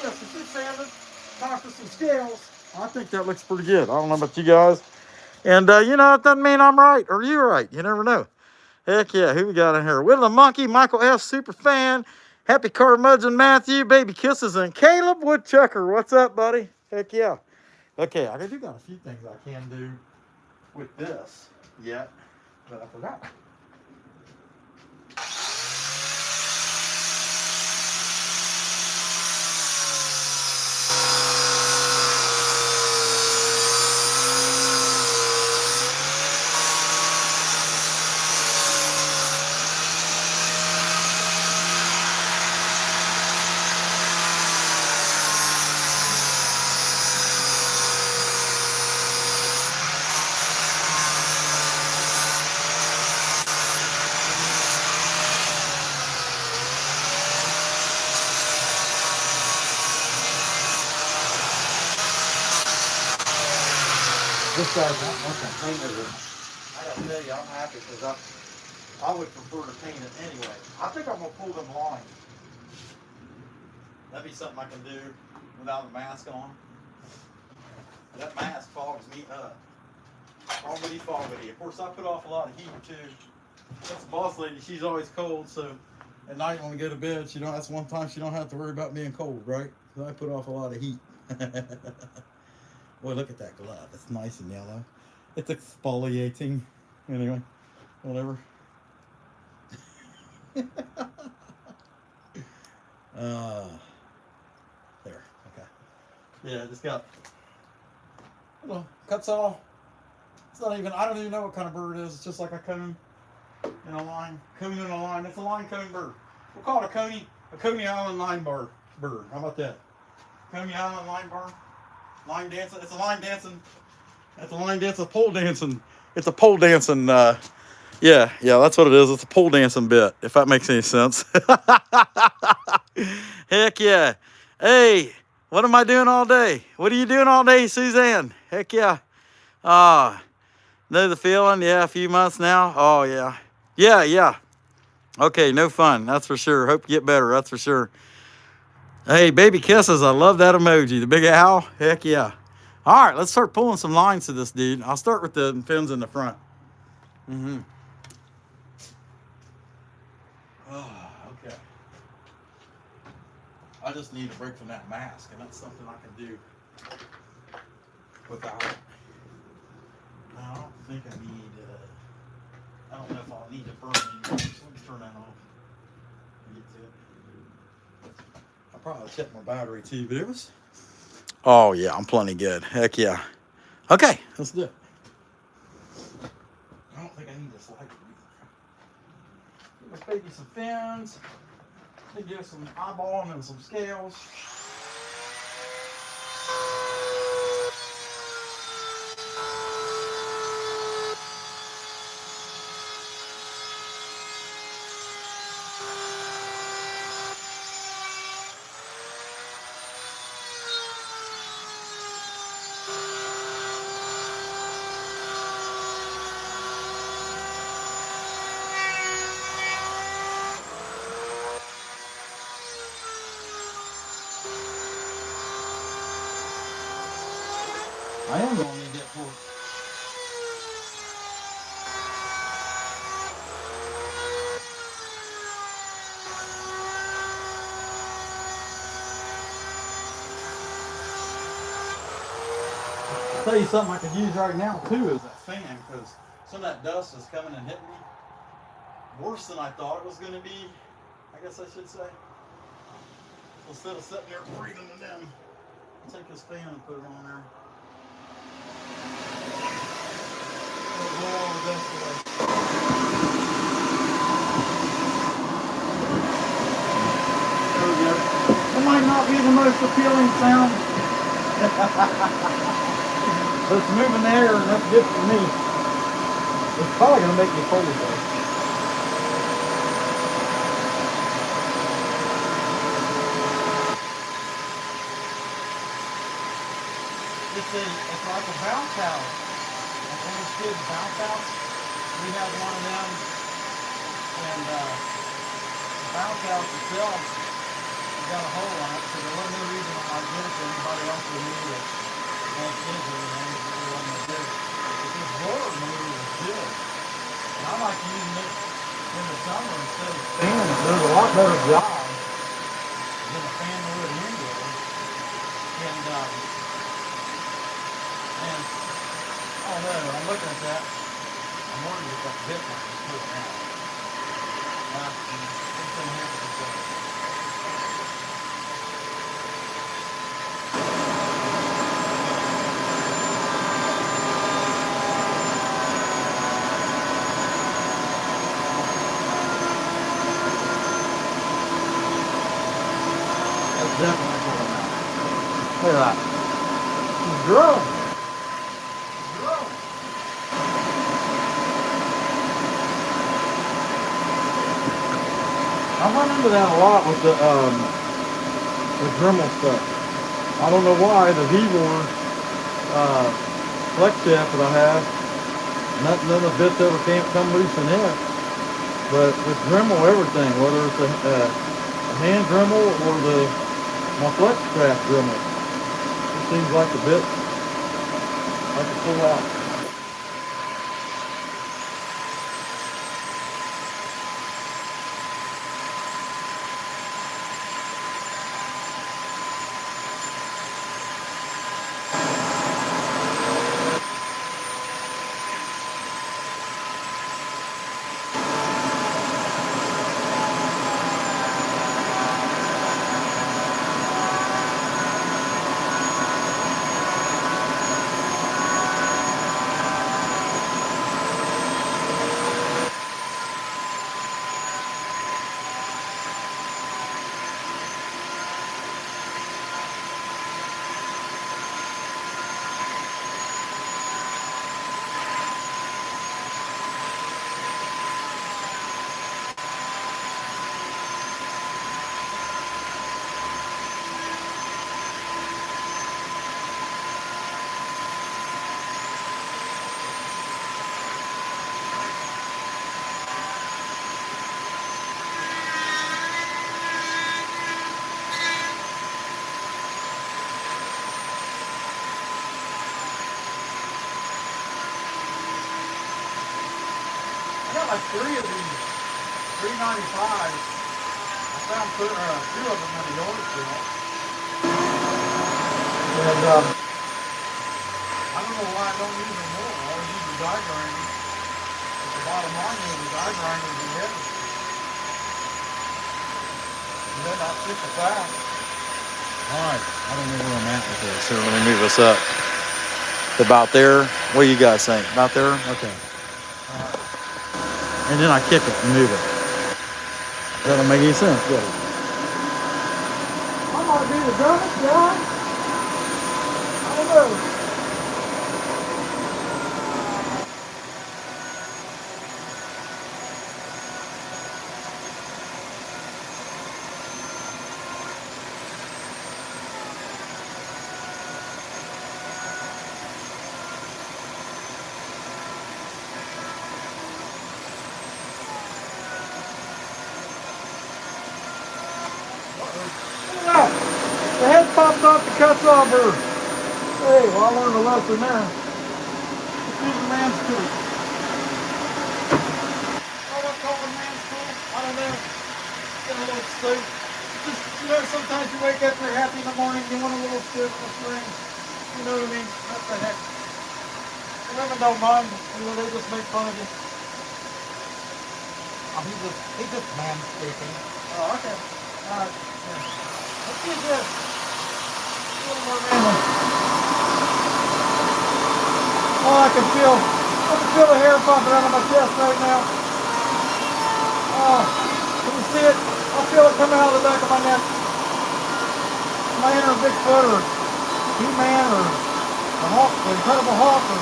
Yeah, some fish sanded, time for some scales. I think that looks pretty good. I don't know about you guys. And, you know, it doesn't mean I'm right or you're right. You never know. Heck yeah, who we got in here? Whittling Monkey, Michael F. Super Fan, Happy Car Muds and Matthew, Baby Kisses, and Caleb Woodchucker. What's up, buddy? Heck yeah. Okay, I do got a few things I can do with this yet, but I forgot. This guy's not much of paint over. I gotta tell you, I'm happy because I would prefer to paint it anyway. I think I'm gonna pull them lines. That'd be something I can do without a mask on. That mask fogs me up. Foggity, foggity. Of course, I put off a lot of heat too. That's the boss lady. She's always cold, so at night when we go to bed, that's one time she don't have to worry about being cold, right? So I put off a lot of heat. Boy, look at that glove. It's nice and yellow. It's exfoliating. Anyway, whatever. There. Okay. Yeah, just got little cuts off. It's not even. I don't even know what kind of bird it is. It's just like a cone in a line. Cone in a line. It's a line cone bird. We'll call it a Coney Island line bird. How about that? Coney Island line bird. Line dancing. It's a line dancing. It's a line dancing. Pole dancing. It's a pole dancing. Yeah, that's what it is. It's a pole dancing bit, if that makes any sense. Heck yeah. Hey, what am I doing all day? What are you doing all day, Suzanne? Heck yeah. Know the feeling? Yeah, a few months now. Oh, yeah. Yeah. Okay, no fun. That's for sure. Hope you get better. That's for sure. Hey, baby kisses. I love that emoji. The big owl. Heck yeah. All right, let's start pulling some lines to this dude. I'll start with the fins in the front. Oh, okay. I just need a break from that mask, and that's something I can do without it. No, I don't think I need, I don't know if I'll need to burn anymore. So let me turn that off. Get to it. I'll probably check my battery too, but it was. Oh, yeah, I'm plenty good. Heck yeah. Okay, let's do it. I don't think I need this light. Give this baby some fins. They give some eyeballing and some scales. I am going to need that for I'll tell you something I could use right now too is that fan, because some of that dust is coming and hitting me worse than I thought it was going to be, I guess I should say. So instead of sitting there breathing it in, I'll take this fan and put it on there. It might not be the most appealing sound. But it's moving the air, and that's good for me. It's probably going to make me cold though. It's like a bounce house. Like one of those kids' bounce house. We had one of them, and the bounce house itself got a hole on it, so there wasn't no reason why I'd give it to anybody else who needed it. Make kids or anything, it really wasn't no good. But this boiler motor is good. And I like using it in the summer instead of fanning it. Does a lot better job than a fan wood hand driller. And oh no, I'm looking at that. I'm wondering if that bit might be pulling out. It's in here for the That's definitely pulling out. Look at that. It's growing. It's growing. I run into that a lot with the Dremel stuff. I don't know why the V-War flex shaft that I have, none of the bits ever can't come loose in it. But with Dremel everything, whether it's a hand Dremel or my flex craft Dremel, it seems like the bit I can pull out. I got like 3 of these 395s. I found 2 of them in the yard sale. And I don't know why I don't use them more. I always use the die grinders. But the bottom line is the die grinders are heavy. And they're not super fast. Alright, I don't know where I'm at with this. So let me move this up. It's about there. What do you guys think? About there? Okay. And then I kick it and move it. That don't make any sense, does it? I might be the dumbest guy. I don't know. Look at that. The head popped off the cuts off her. Hey, well, I learned a lesson there. Let's use a man's tool. What I call a man's tool? I don't know. Get a little stoop. Just, sometimes you wake up, you're happy in the morning, you want a little stoop in the spring. You know what I mean? What the heck? The women don't mind. They just make fun of you. Oh, he's just manscaping. Oh, okay. Alright. Yeah. Let's use this. A little more manly. Oh, I can feel the hair popping out of my chest right now. Oh, can you see it? I feel it coming out of the back of my neck. Am I in a Bigfoot or He-Man or the Hawk, the Incredible Hawk or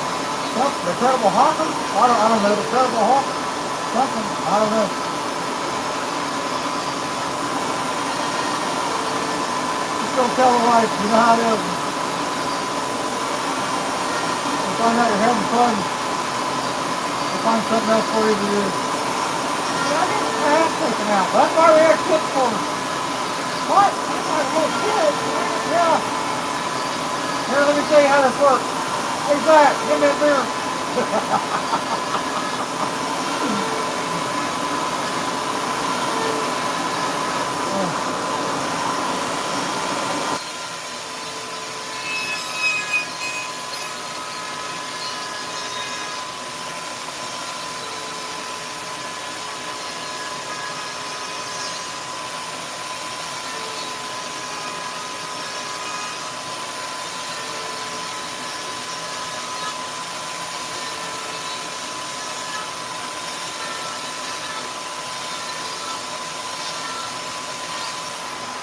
something? The Incredible Hawker? I don't know. The Incredible Hawk? Something. I don't know. Just don't tell the wife. You know how it is. You find out you're having fun. You'll find something else for you to do. I get my ass taken out. That's why we have kids for. What? Yeah. Here, let me tell you how this works. Hey, Zach, give me a beer.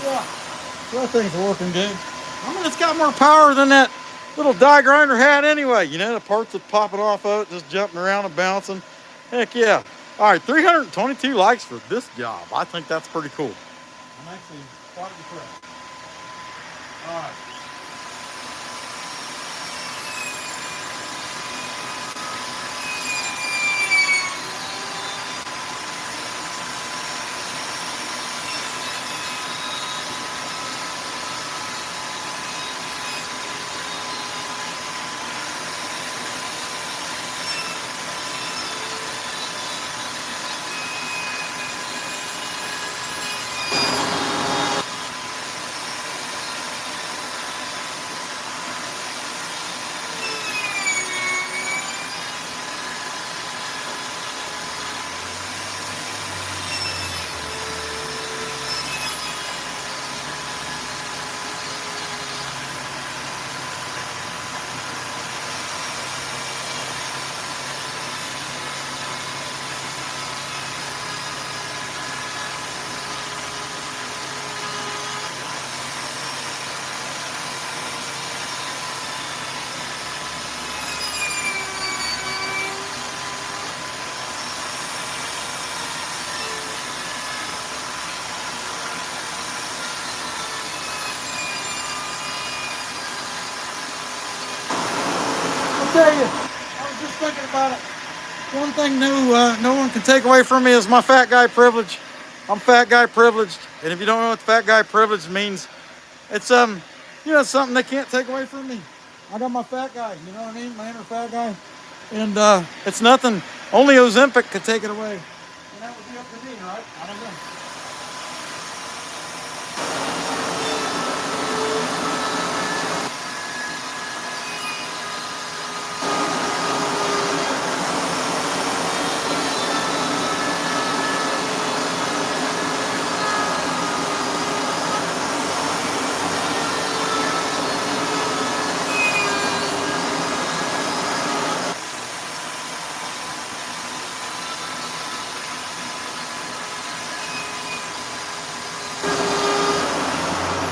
Yeah. That thing's working good. I mean, it's got more power than that little die grinder had anyway. You know, the parts that popping off of it, just jumping around and bouncing. Heck yeah. All right, 322 likes for this job. I think that's pretty cool. I'm actually quite impressed. All right. I'll tell you, I was just thinking about it. One thing no one can take away from me is my fat guy privilege. I'm fat guy privileged, and if you don't know what fat guy privilege means, it's you know, something they can't take away from me. I got my fat guy, you know what I mean? My inner fat guy, and it's nothing. Only Ozempic could take it away, and that would be up to me, right? I don't know.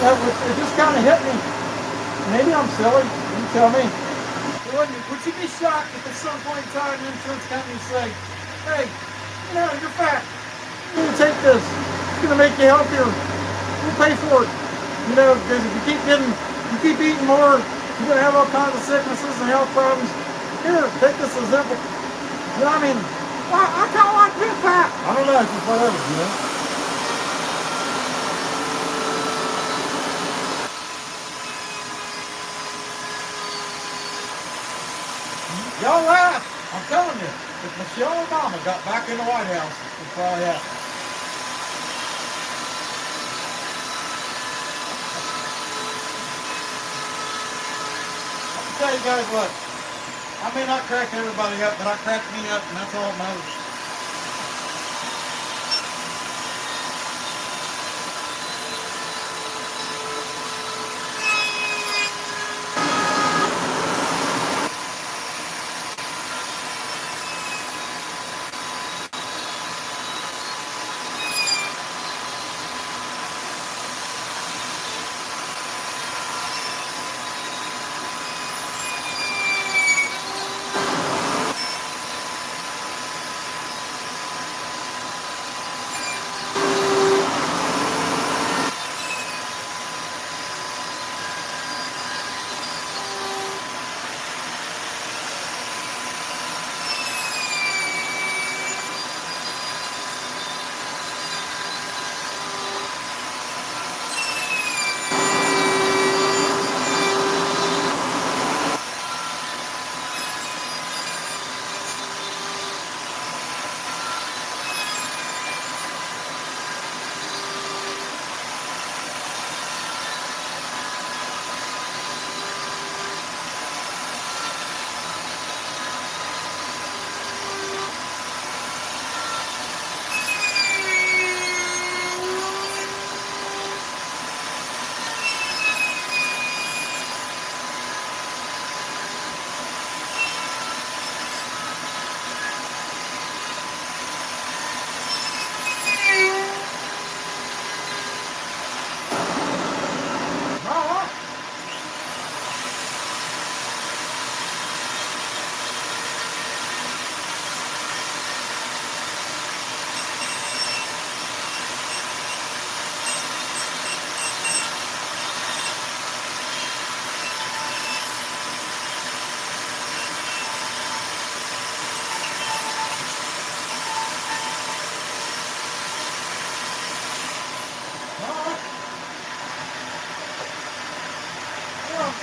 It just kind of hit me. Maybe I'm silly. You tell me. Would you be shocked if at some point in time an insurance company say, hey, you know, you're fat. You're going to take this. It's going to make you healthier. We'll pay for it. You know, because if you keep eating more, you're going to have all kinds of sicknesses and health problems. Here, take this Ozempic. You know what I mean? I kind of like being fat. I don't know. It's just whatever, you know. Y'all laugh. I'm telling you, if Michelle Obama got back in the White House, it would probably happen. I'll tell you guys what. I may not crack everybody up, but I cracked me up, and that's all that matters.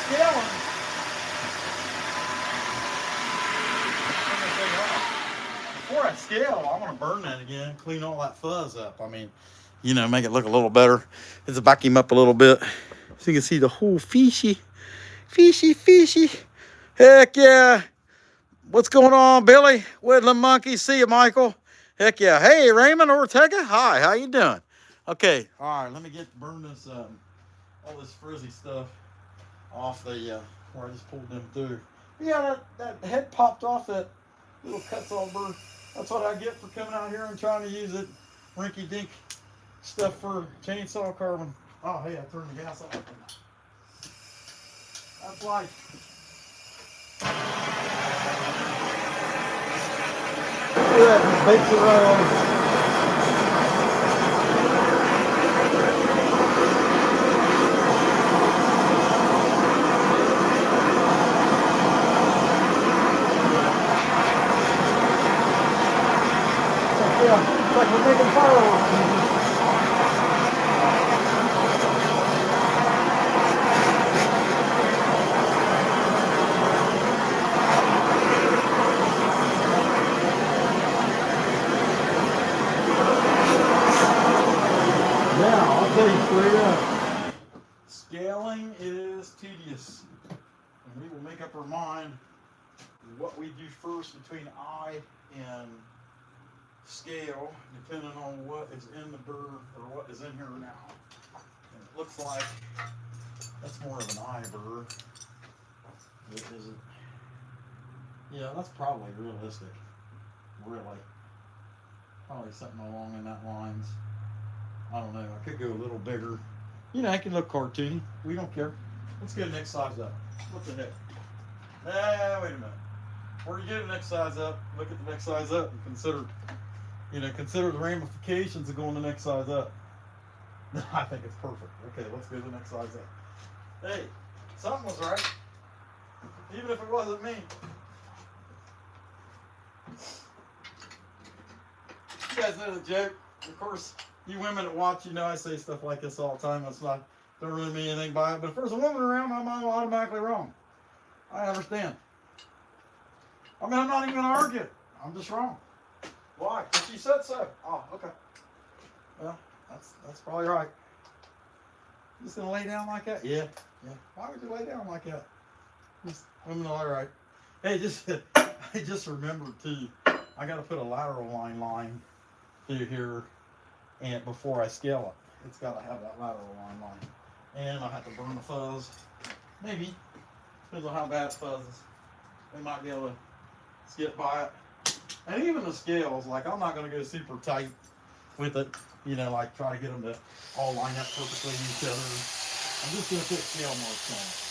scaling, before I scale, I want to burn that again, clean all that fuzz up. I mean, you know, make it look a little better. Let's back him up a little bit so you can see the whole fishy. Heck yeah. What's going on, Billy? Woodland Monkey. See you, Michael. Heck yeah. Hey, Raymond Ortega. Hi, how you doing? Okay, all right, let me burn this, all this frizzy stuff off the, where I just pulled them through. Yeah, that head popped off, that little cuts all burn. That's what I get for coming out here and trying to use it. Rinky dink stuff for chainsaw carving. Oh, hey, I turned the gas off. That's life. Look at that, just bakes it right on. Yeah, it's like we're making fireworks. Now, I'll tell you straight up, scaling is tedious. And we will make up our mind what we do first between eye and scale, depending on what is in the burr or what is in here now. And it looks like that's more of an eye burr. Is it? Yeah, that's probably realistic. Really. Probably something along in that lines. I don't know. I could go a little bigger. You know, I can look cartoony. We don't care. Let's get the next size up. What the heck? Wait a minute. Before you get the next size up, look at the next size up and consider the ramifications of going the next size up. I think it's perfect. Okay, let's go to the next size up. Hey, something was right. Even if it wasn't me. You guys know the joke. Of course, you women that watch, you know I say stuff like this all the time. It's not, don't really mean anything by it. But if there's a woman around, I'm automatically wrong. I understand. I mean, I'm not even going to argue. I'm just wrong. Why? Because she said so. Oh, okay. Well, that's probably right. You just going to lay down like that? Yeah. Why would you lay down like that? Just, women are all right. Hey, I just remembered too, I got to put a lateral line through here and before I scale it. It's got to have that lateral line. And I have to burn the fuzz. Maybe. Depends on how bad it fuzzes. We might be able to skip by it. And even the scales, like I'm not going to go super tight with it. You know, like try to get them to all line up perfectly with each other. I'm just going to put scale marks on it.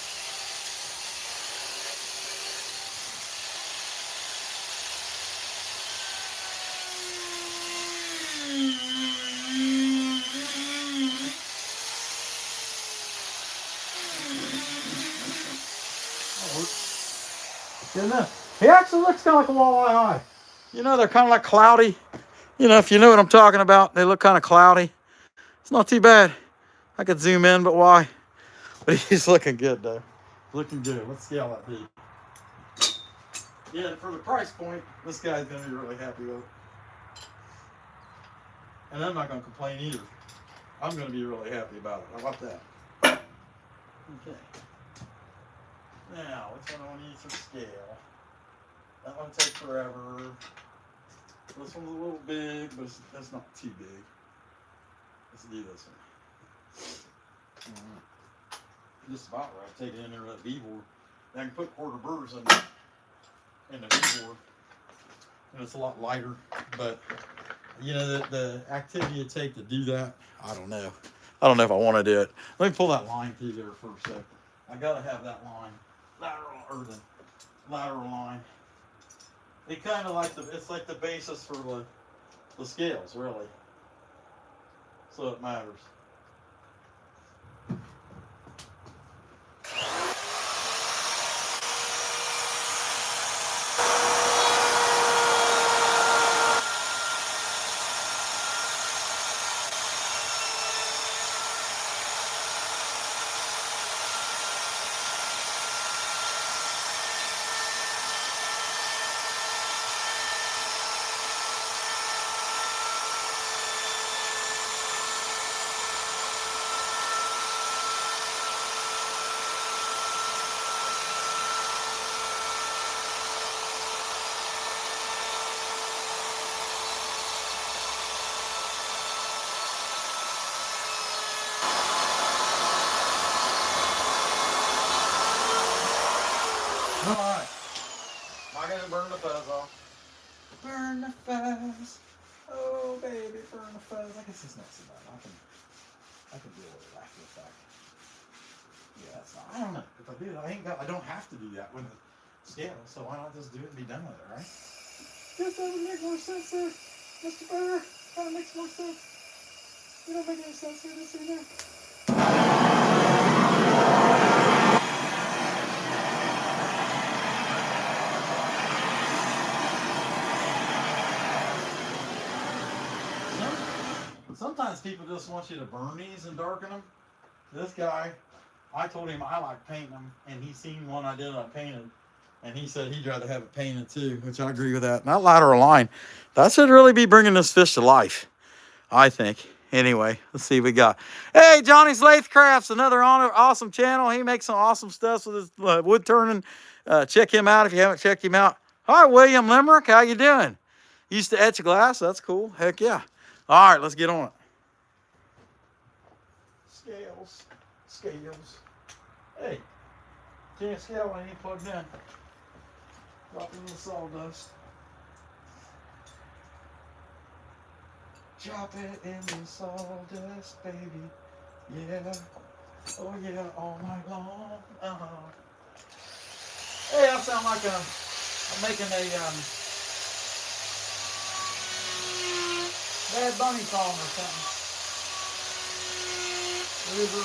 Good enough. He actually looks kind of like a walleye eye. You know, they're kind of like cloudy. You know, if you know what I'm talking about, they look kind of cloudy. It's not too bad. I could zoom in, but why? But he's looking good, though. Looking good. Let's scale that dude. Yeah, for the price point, this guy's going to be really happy with it. And I'm not going to complain either. I'm going to be really happy about it. How about that? Okay. Now, which one I want to use for scale? That one takes forever. This one's a little big, but it's not too big. Let's do this one. Just about right. Take it in there with that V-board. I can put quarter burrs in the V-board. And it's a lot lighter. But, you know, the activity it take to do that, I don't know. I don't know if I want to do it. Let me pull that line through there first. So I got to have that line. Lateral line. It kind of like it's like the basis for the scales, really. So it matters. fuzz off. Burn the fuzz. Oh, baby, burn the fuzz. I guess it's not so bad. I can deal with it after the fact. Yeah, that's not, I don't know. If I do it, I don't have to do that with the scale, so why not just do it and be done with it, right? Yes, that would make more sense there, Mr. Burr. That makes more sense. You don't make any sense here, this either. Sometimes people just want you to burn these and darken them. This guy, I told him I like painting them, and he seen one I did I painted, and he said he'd rather have it painted too, which I agree with that. Not ladder or line. That should really be bringing this fish to life, I think. Anyway, let's see what we got. Hey, Johnny's Lathe Crafts, another awesome channel. He makes some awesome stuff with his wood turning. Check him out if you haven't checked him out. Hi, William Limerick. How you doing? Used to etch glass. That's cool. Heck yeah. All right, let's get on it. Scales. Scales. Hey, can't scale when you plugged in. Drop in the sawdust. Drop it in the sawdust, baby. Yeah. Oh yeah, all night long. Hey, I sound like I'm making a Bad Bunny song or something. River.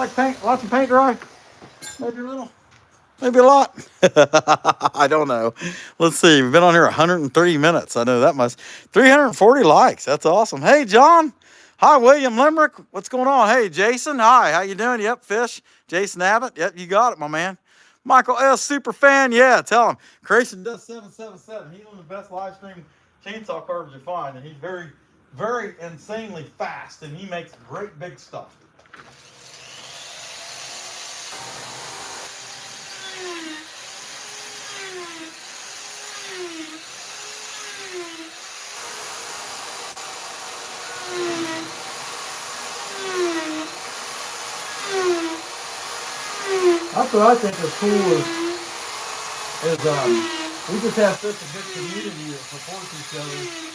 like paint? Lots of paint dry? Maybe a little? Maybe a lot? I don't know. Let's see. We've been on here 130 minutes. I know that much. 340 likes. That's awesome. Hey, John. Hi, William Limerick. What's going on? Hey, Jason. Hi. How you doing? Yep, Fish. Jason Abbott. Yep, you got it, my man. Michael S. Super fan. Yeah, tell him. Creation Does 777. He's one of the best live stream chainsaw carvers you find. And he's very, very insanely fast. And he makes great big stuff. That's what I think is cool is we just have such a good community that supports each other.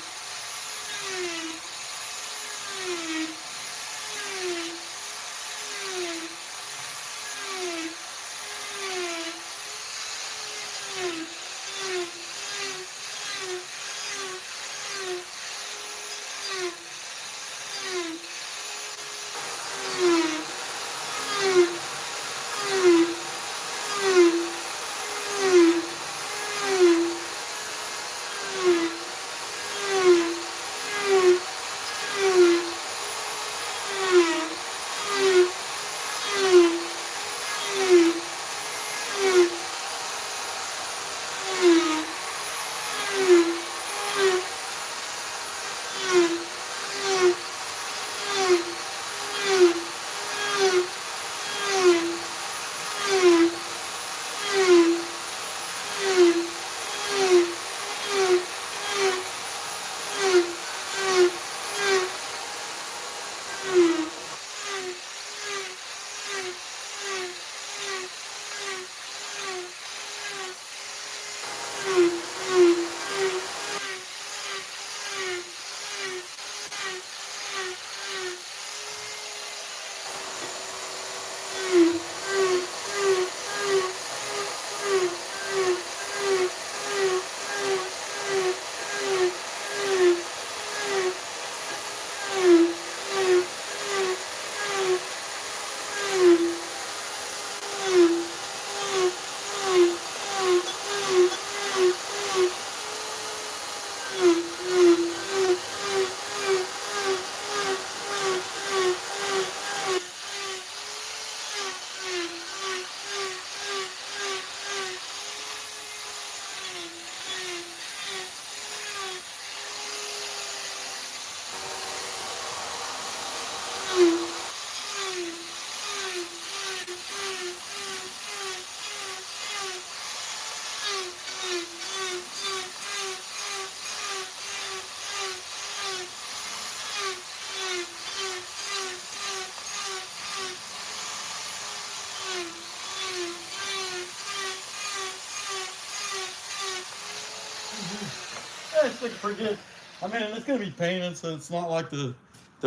It's looking pretty good. I mean, it's gonna be painted, so it's not like the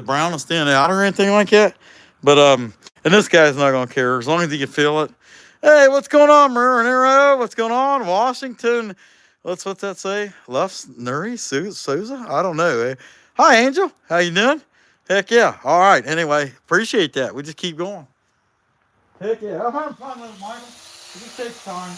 brown will stand out or anything like that. But and this guy's not gonna care as long as he can feel it. Hey, what's going on, Marinero? What's going on, Washington? What's that say? Luffs, Nuri, Souza? I don't know. Eh? Hi, Angel. How you doing? Heck yeah. All right. Anyway, appreciate that. We just keep going. Heck yeah. I'm having fun with it, Michael. It just takes time.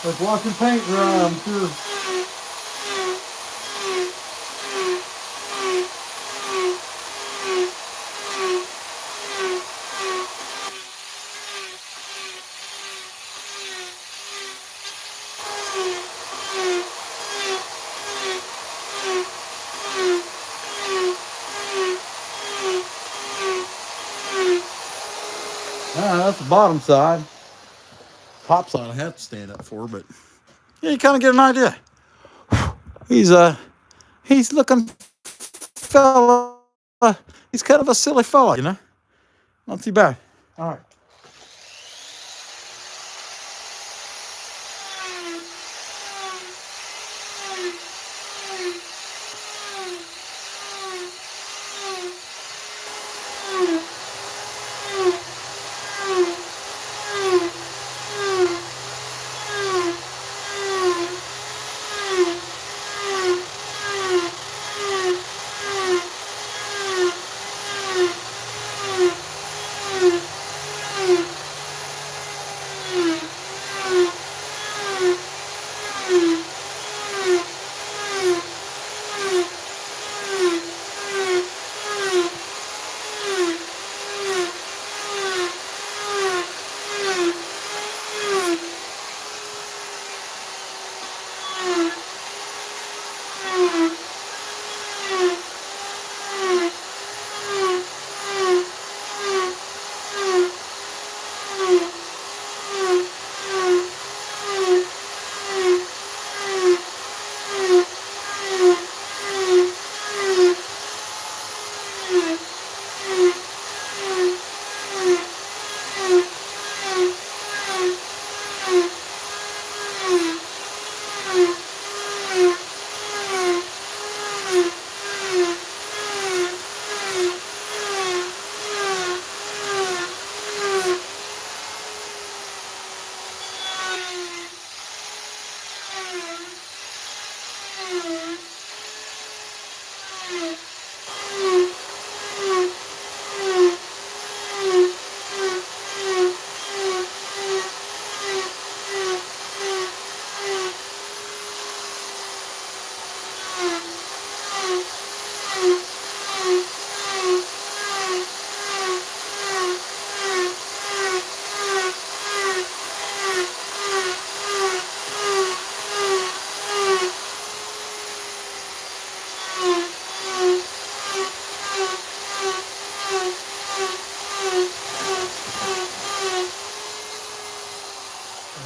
Like watching paint dry, I'm sure. That's the bottom side. Top side I have to stand up for, but yeah, you kind of get an idea. He's looking fella. He's kind of a silly fella, you know. Not too bad. All right.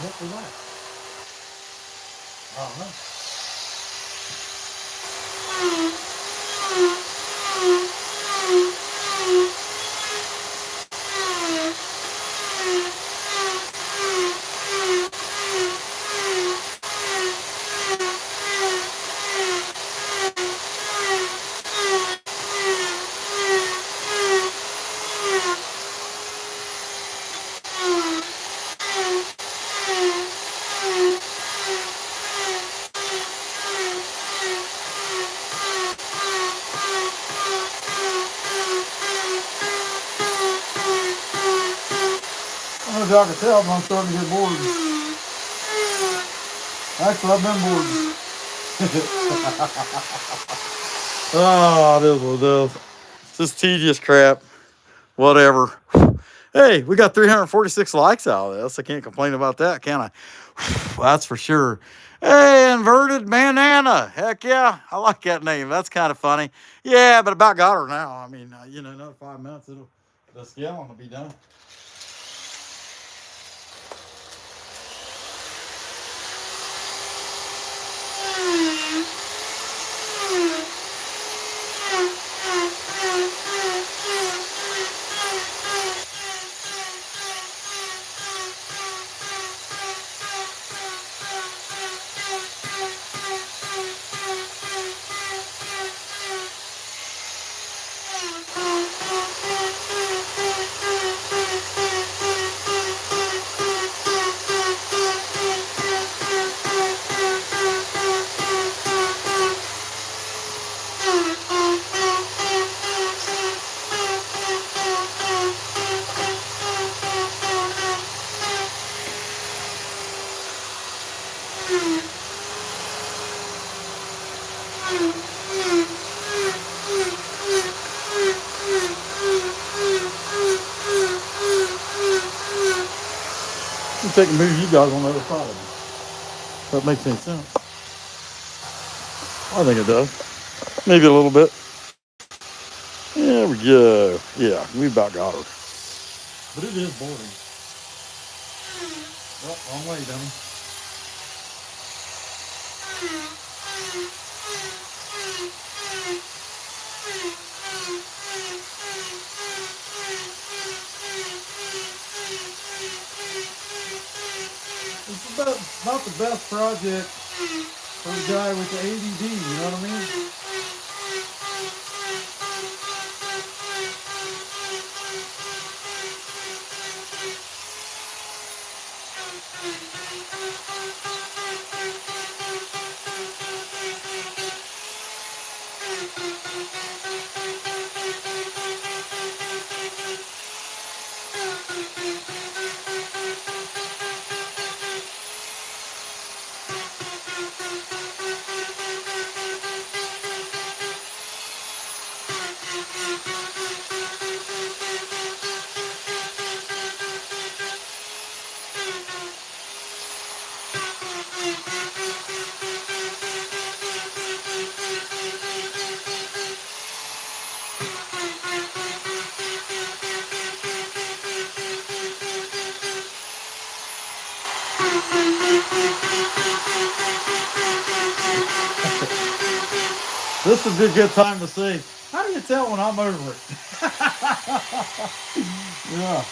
What was that? I don't know. I don't know if y'all can tell, but I'm starting to get bored. Actually, I've been bored. Oh, it is what it is. It's just tedious crap. Whatever. Hey, we got 346 likes out of this. I can't complain about that, can I? That's for sure. Hey, inverted banana. Heck yeah. I like that name. That's kind of funny. Yeah, but about got her now. I mean, another 5 minutes, the scaling will be done. take and move you guys on the other side of me. If that makes any sense. I think it does. Maybe a little bit. There we go. Yeah, we about got her. But it is boring. Oh, wrong way, dummy. It's about the best project for the guy with the ADD, you know what I mean? This would be a good time to see. How do you tell when I'm over it? Yeah.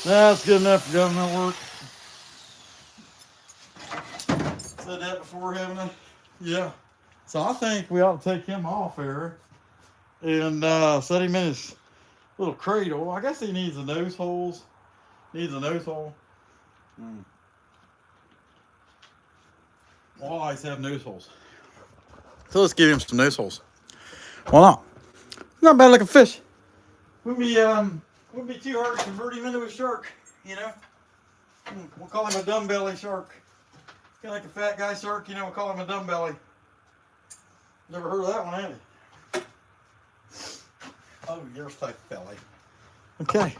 That's good enough for government work. Said that before, haven't I? Yeah. So I think we ought to take him off here and set him in his little cradle. I guess he needs the nose holes. Needs a nose hole. Walleyes have nose holes. So let's give him some nose holes. Why not? Not bad looking fish. Wouldn't be too hard to convert him into a shark, you know? We'll call him a dumb belly shark. Kind of like a fat guy shark, you know, we'll call him a dumb belly. Never heard of that one, have you? Oh, yours type of belly. Okay.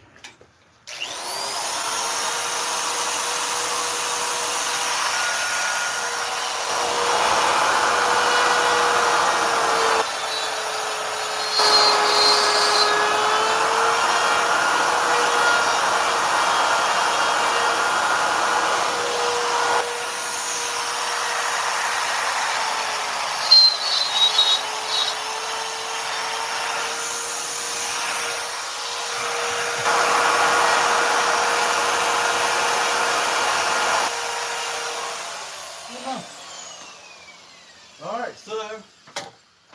Alright, so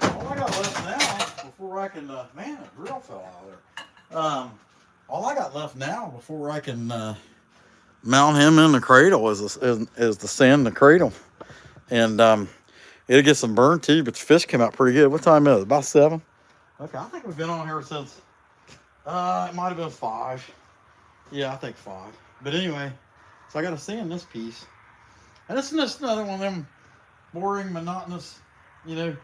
all I got left now before I can, man, a drill fell out of there. All I got left now before I can mount him in the cradle is the sand in the cradle. And it'll get some burn too, but the fish came out pretty good. What time is it? About 7? Okay, I think we've been on here since, it might have been 5. Yeah, I think 5. But anyway, so I got to sand this piece. And this is just another one of them boring, monotonous, you know,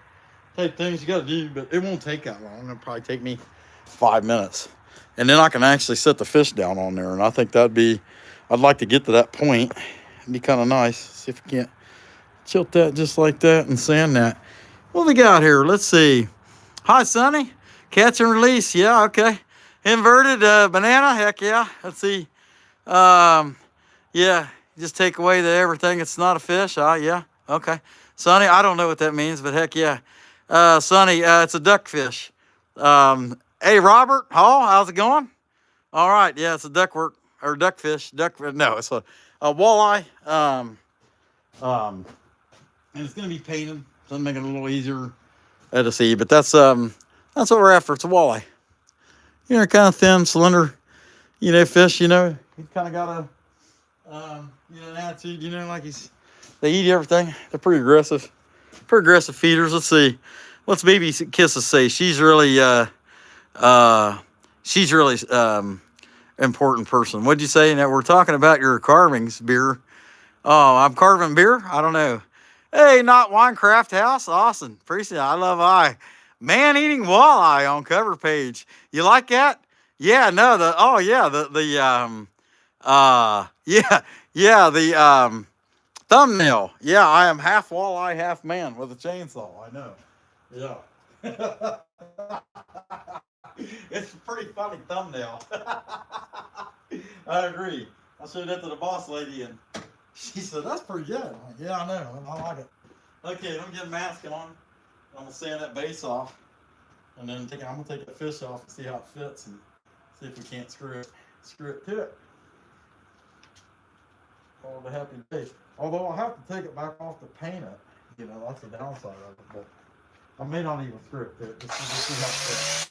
type things you got to do, but it won't take that long. It'll probably take me 5 minutes. And then I can actually set the fish down on there. And I think I'd like to get to that point. It'd be kind of nice. See if we can't tilt that just like that and sand that. What we got here? Let's see. Hi, Sonny. Catch and release. Yeah, okay. Inverted banana. Heck yeah. Let's see. Yeah, just take away everything. It's not a fish. Yeah. Okay. Sonny, I don't know what that means, but heck yeah. Sonny, it's a duckfish. Hey, Robert Hall, how's it going? All right. Yeah, it's a duckfish. No, it's a walleye. And it's going to be painted. So make it a little easier to see. But that's what we're after. It's a walleye. You know, kind of thin, slender, you know, fish, you know. He's kind of got you know, an attitude, you know, like they eat everything. They're pretty aggressive. Pretty aggressive feeders. Let's see. What's Baby Kisses say? She's really important person. What'd you say? Now we're talking about your carvings, beer. Oh, I'm carving beer. I don't know. Hey, not wine craft house. Awesome. Appreciate it. I love eye. Man eating walleye on cover page. You like that? Yeah. No. The oh yeah. Yeah, yeah. The thumbnail. Yeah. I am half walleye, half man with a chainsaw. I know. Yeah. It's a pretty funny thumbnail. I agree. I showed that to the boss lady, and she said, "That's pretty good." I'm like, yeah, I know. I like it. Okay, let me get a mask on. I'm gonna sand that base off, and then I'm gonna take the fish off and see how it fits, and see if we can't screw it to it. All the happy day. Although I'll have to take it back off to paint it. You know, that's the downside of it. But I may not even screw it to it. Just see how it fits.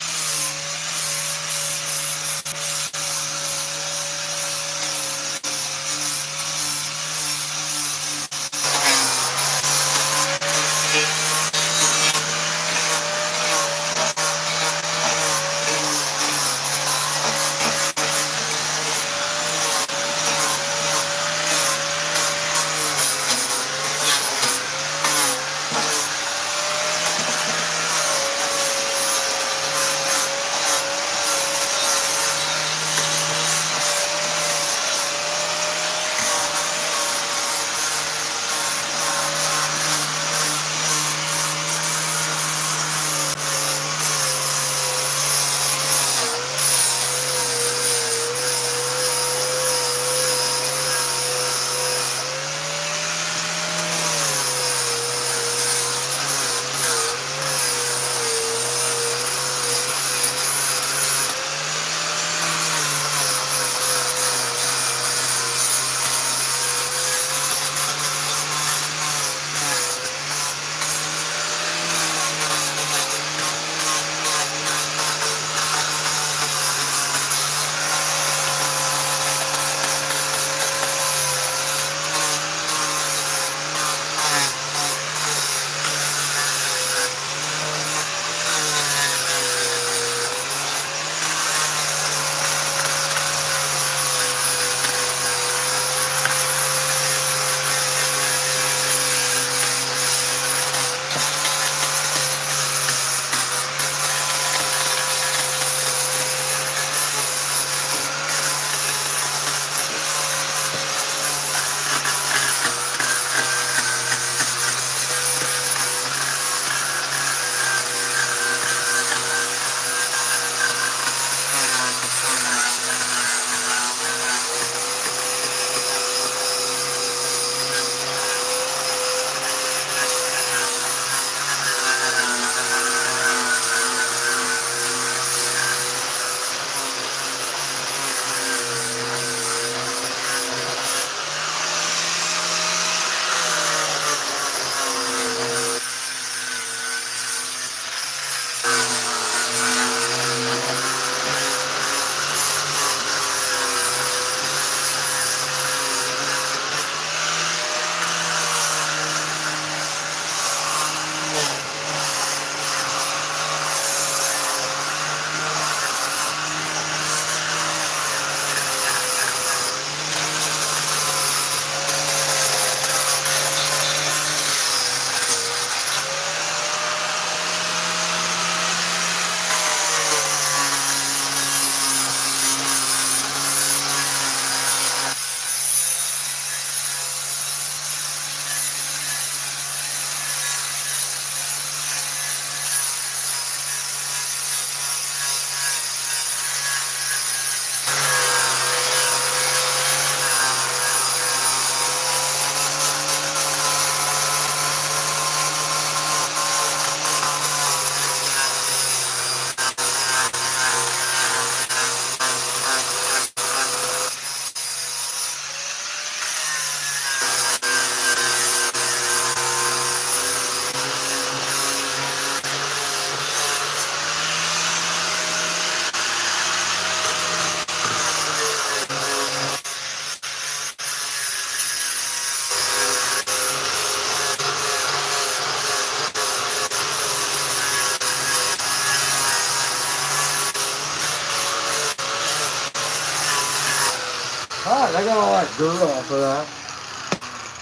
All right, I got all that dirt off of that.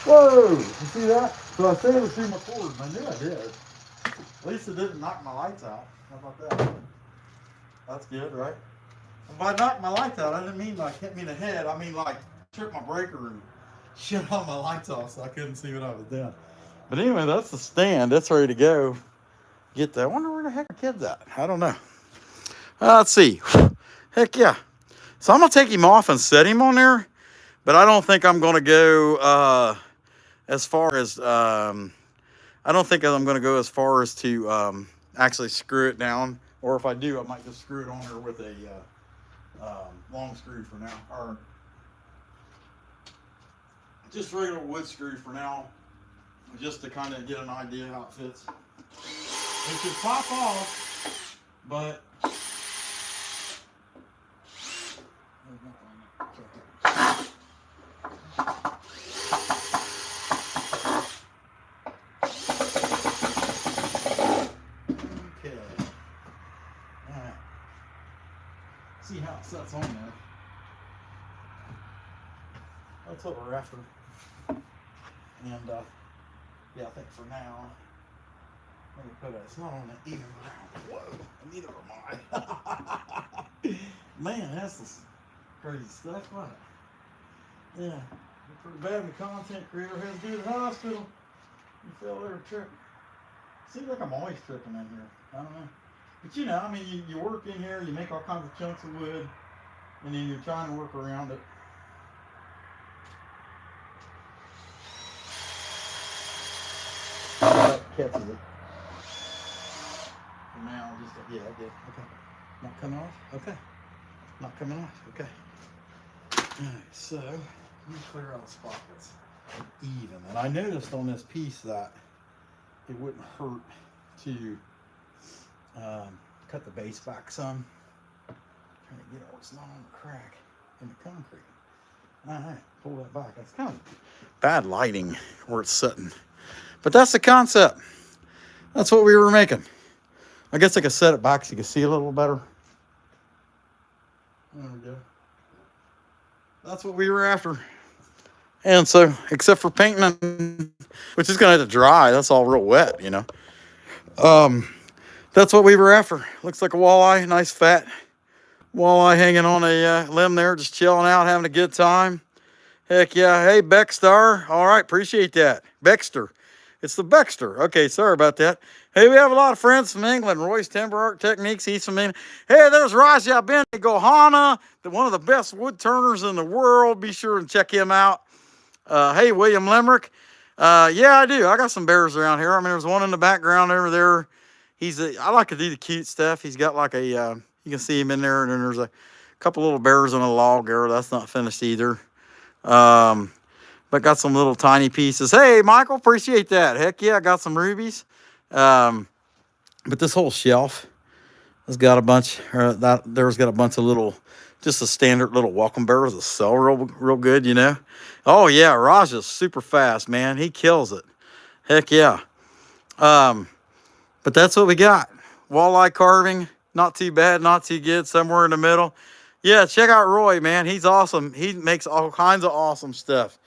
Whoa! You see that? So I saved it through my cord, and I knew I did. At least it didn't knock my lights out. How about that? That's good, right? And by knock my lights out, I didn't mean like hit me in the head. I mean like trip my breaker and shut all my lights off so I couldn't see what I was doing. But anyway, that's the stand. That's ready to go. Get that. I wonder where the heck the kid's at. I don't know. Let's see. Heck yeah. So I'm going to take him off and set him on there. But I don't think I'm going to go as far as... I don't think I'm going to go as far as to actually screw it down. Or if I do, I might just screw it on there with a long screw for now. Or just regular wood screw for now. Just to kind of get an idea how it fits. It should pop off, but... See how it sets on there. That's what we're after. And yeah, I think for now, let me put it. It's not on the even ground. Whoa, neither am I. Man, that's some crazy stuff, wasn't it? Yeah, pretty bad when the content creator has to do the hospital. You fell there a trip. Seems like I'm always tripping in here. I don't know. But you know, I mean, you work in here, you make all kinds of chunks of wood, and then you're trying to work around it. That catches it. For now, just, yeah, I did. Okay. Not coming off? Okay. Not coming off? Okay. Alright, so, let me clear out the spot that's even. And I noticed on this piece that it wouldn't hurt to cut the base back some. Trying to get it where it's not on the crack in the concrete. Alright, pull that back. That's kind of bad lighting where it's sitting. But that's the concept. That's what we were making. I guess I could set it back so you can see a little better. There we go. That's what we were after. And so, except for painting, which is going to have to dry. That's all real wet, you know. That's what we were after. Looks like a walleye, nice fat walleye hanging on a limb there, just chilling out, having a good time. Heck yeah. Hey, Beckstar. All right, appreciate that. Bexter. It's the Bexter. Okay, sorry about that. Hey, we have a lot of friends from England. Roy's Timber Art Techniques. He's from England. Hey, there's Raja Ben Gohana, one of the best wood turners in the world. Be sure and check him out. Hey, William Limerick. Yeah, I do. I got some bears around here. I mean, there's one in the background over there. I like to do the cute stuff. He's got like a, you can see him in there, and then there's a couple little bears on a log there. That's not finished either. But got some little tiny pieces. Hey, Michael, appreciate that. Heck yeah, I got some rubies. But this whole shelf has got a bunch, there's got a bunch of little, just a standard little welcome bears that sell real good, you know. Oh yeah, Raja's super fast, man. He kills it. Heck yeah. But that's what we got. Walleye carving, not too bad, not too good, somewhere in the middle. Yeah, check out Roy, man. He's awesome. He makes all kinds of awesome stuff.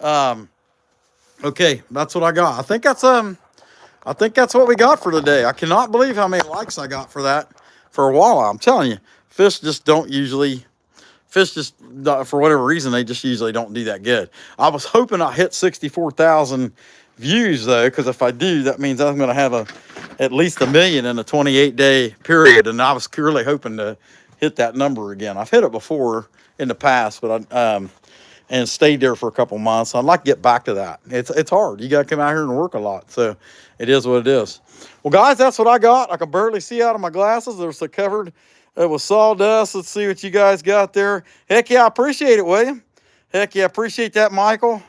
Okay, that's what I got. I think that's what we got for today. I cannot believe how many likes I got for that, for a walleye. I'm telling you, fish just, for whatever reason, they just usually don't do that good. I was hoping I hit 64,000 views though, because if I do, that means I'm going to have at least 1 million in a 28-day period, and I was really hoping to hit that number again. I've hit it before in the past, but and stayed there for a couple months. I'd like to get back to that. It's hard. You got to come out here and work a lot, so it is what it is. Well, guys, that's what I got. I can barely see out of my glasses. They're so covered with sawdust. Let's see what you guys got there. Heck yeah, I appreciate it, William. Heck yeah, appreciate that, Michael.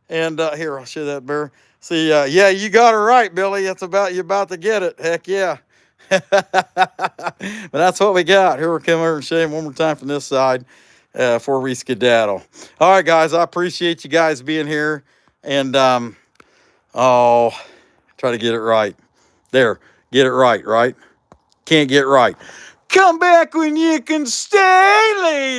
And here, I'll show that bear. See, yeah, you got it right, Billy. You're about to get it. Heck yeah. But that's what we got. Here, we'll come over and show you one more time from this side before we skedaddle. All right, guys, I appreciate you guys being here. And, try to get it right. There, get it right? Can't get right. Come back when you can stay, lady.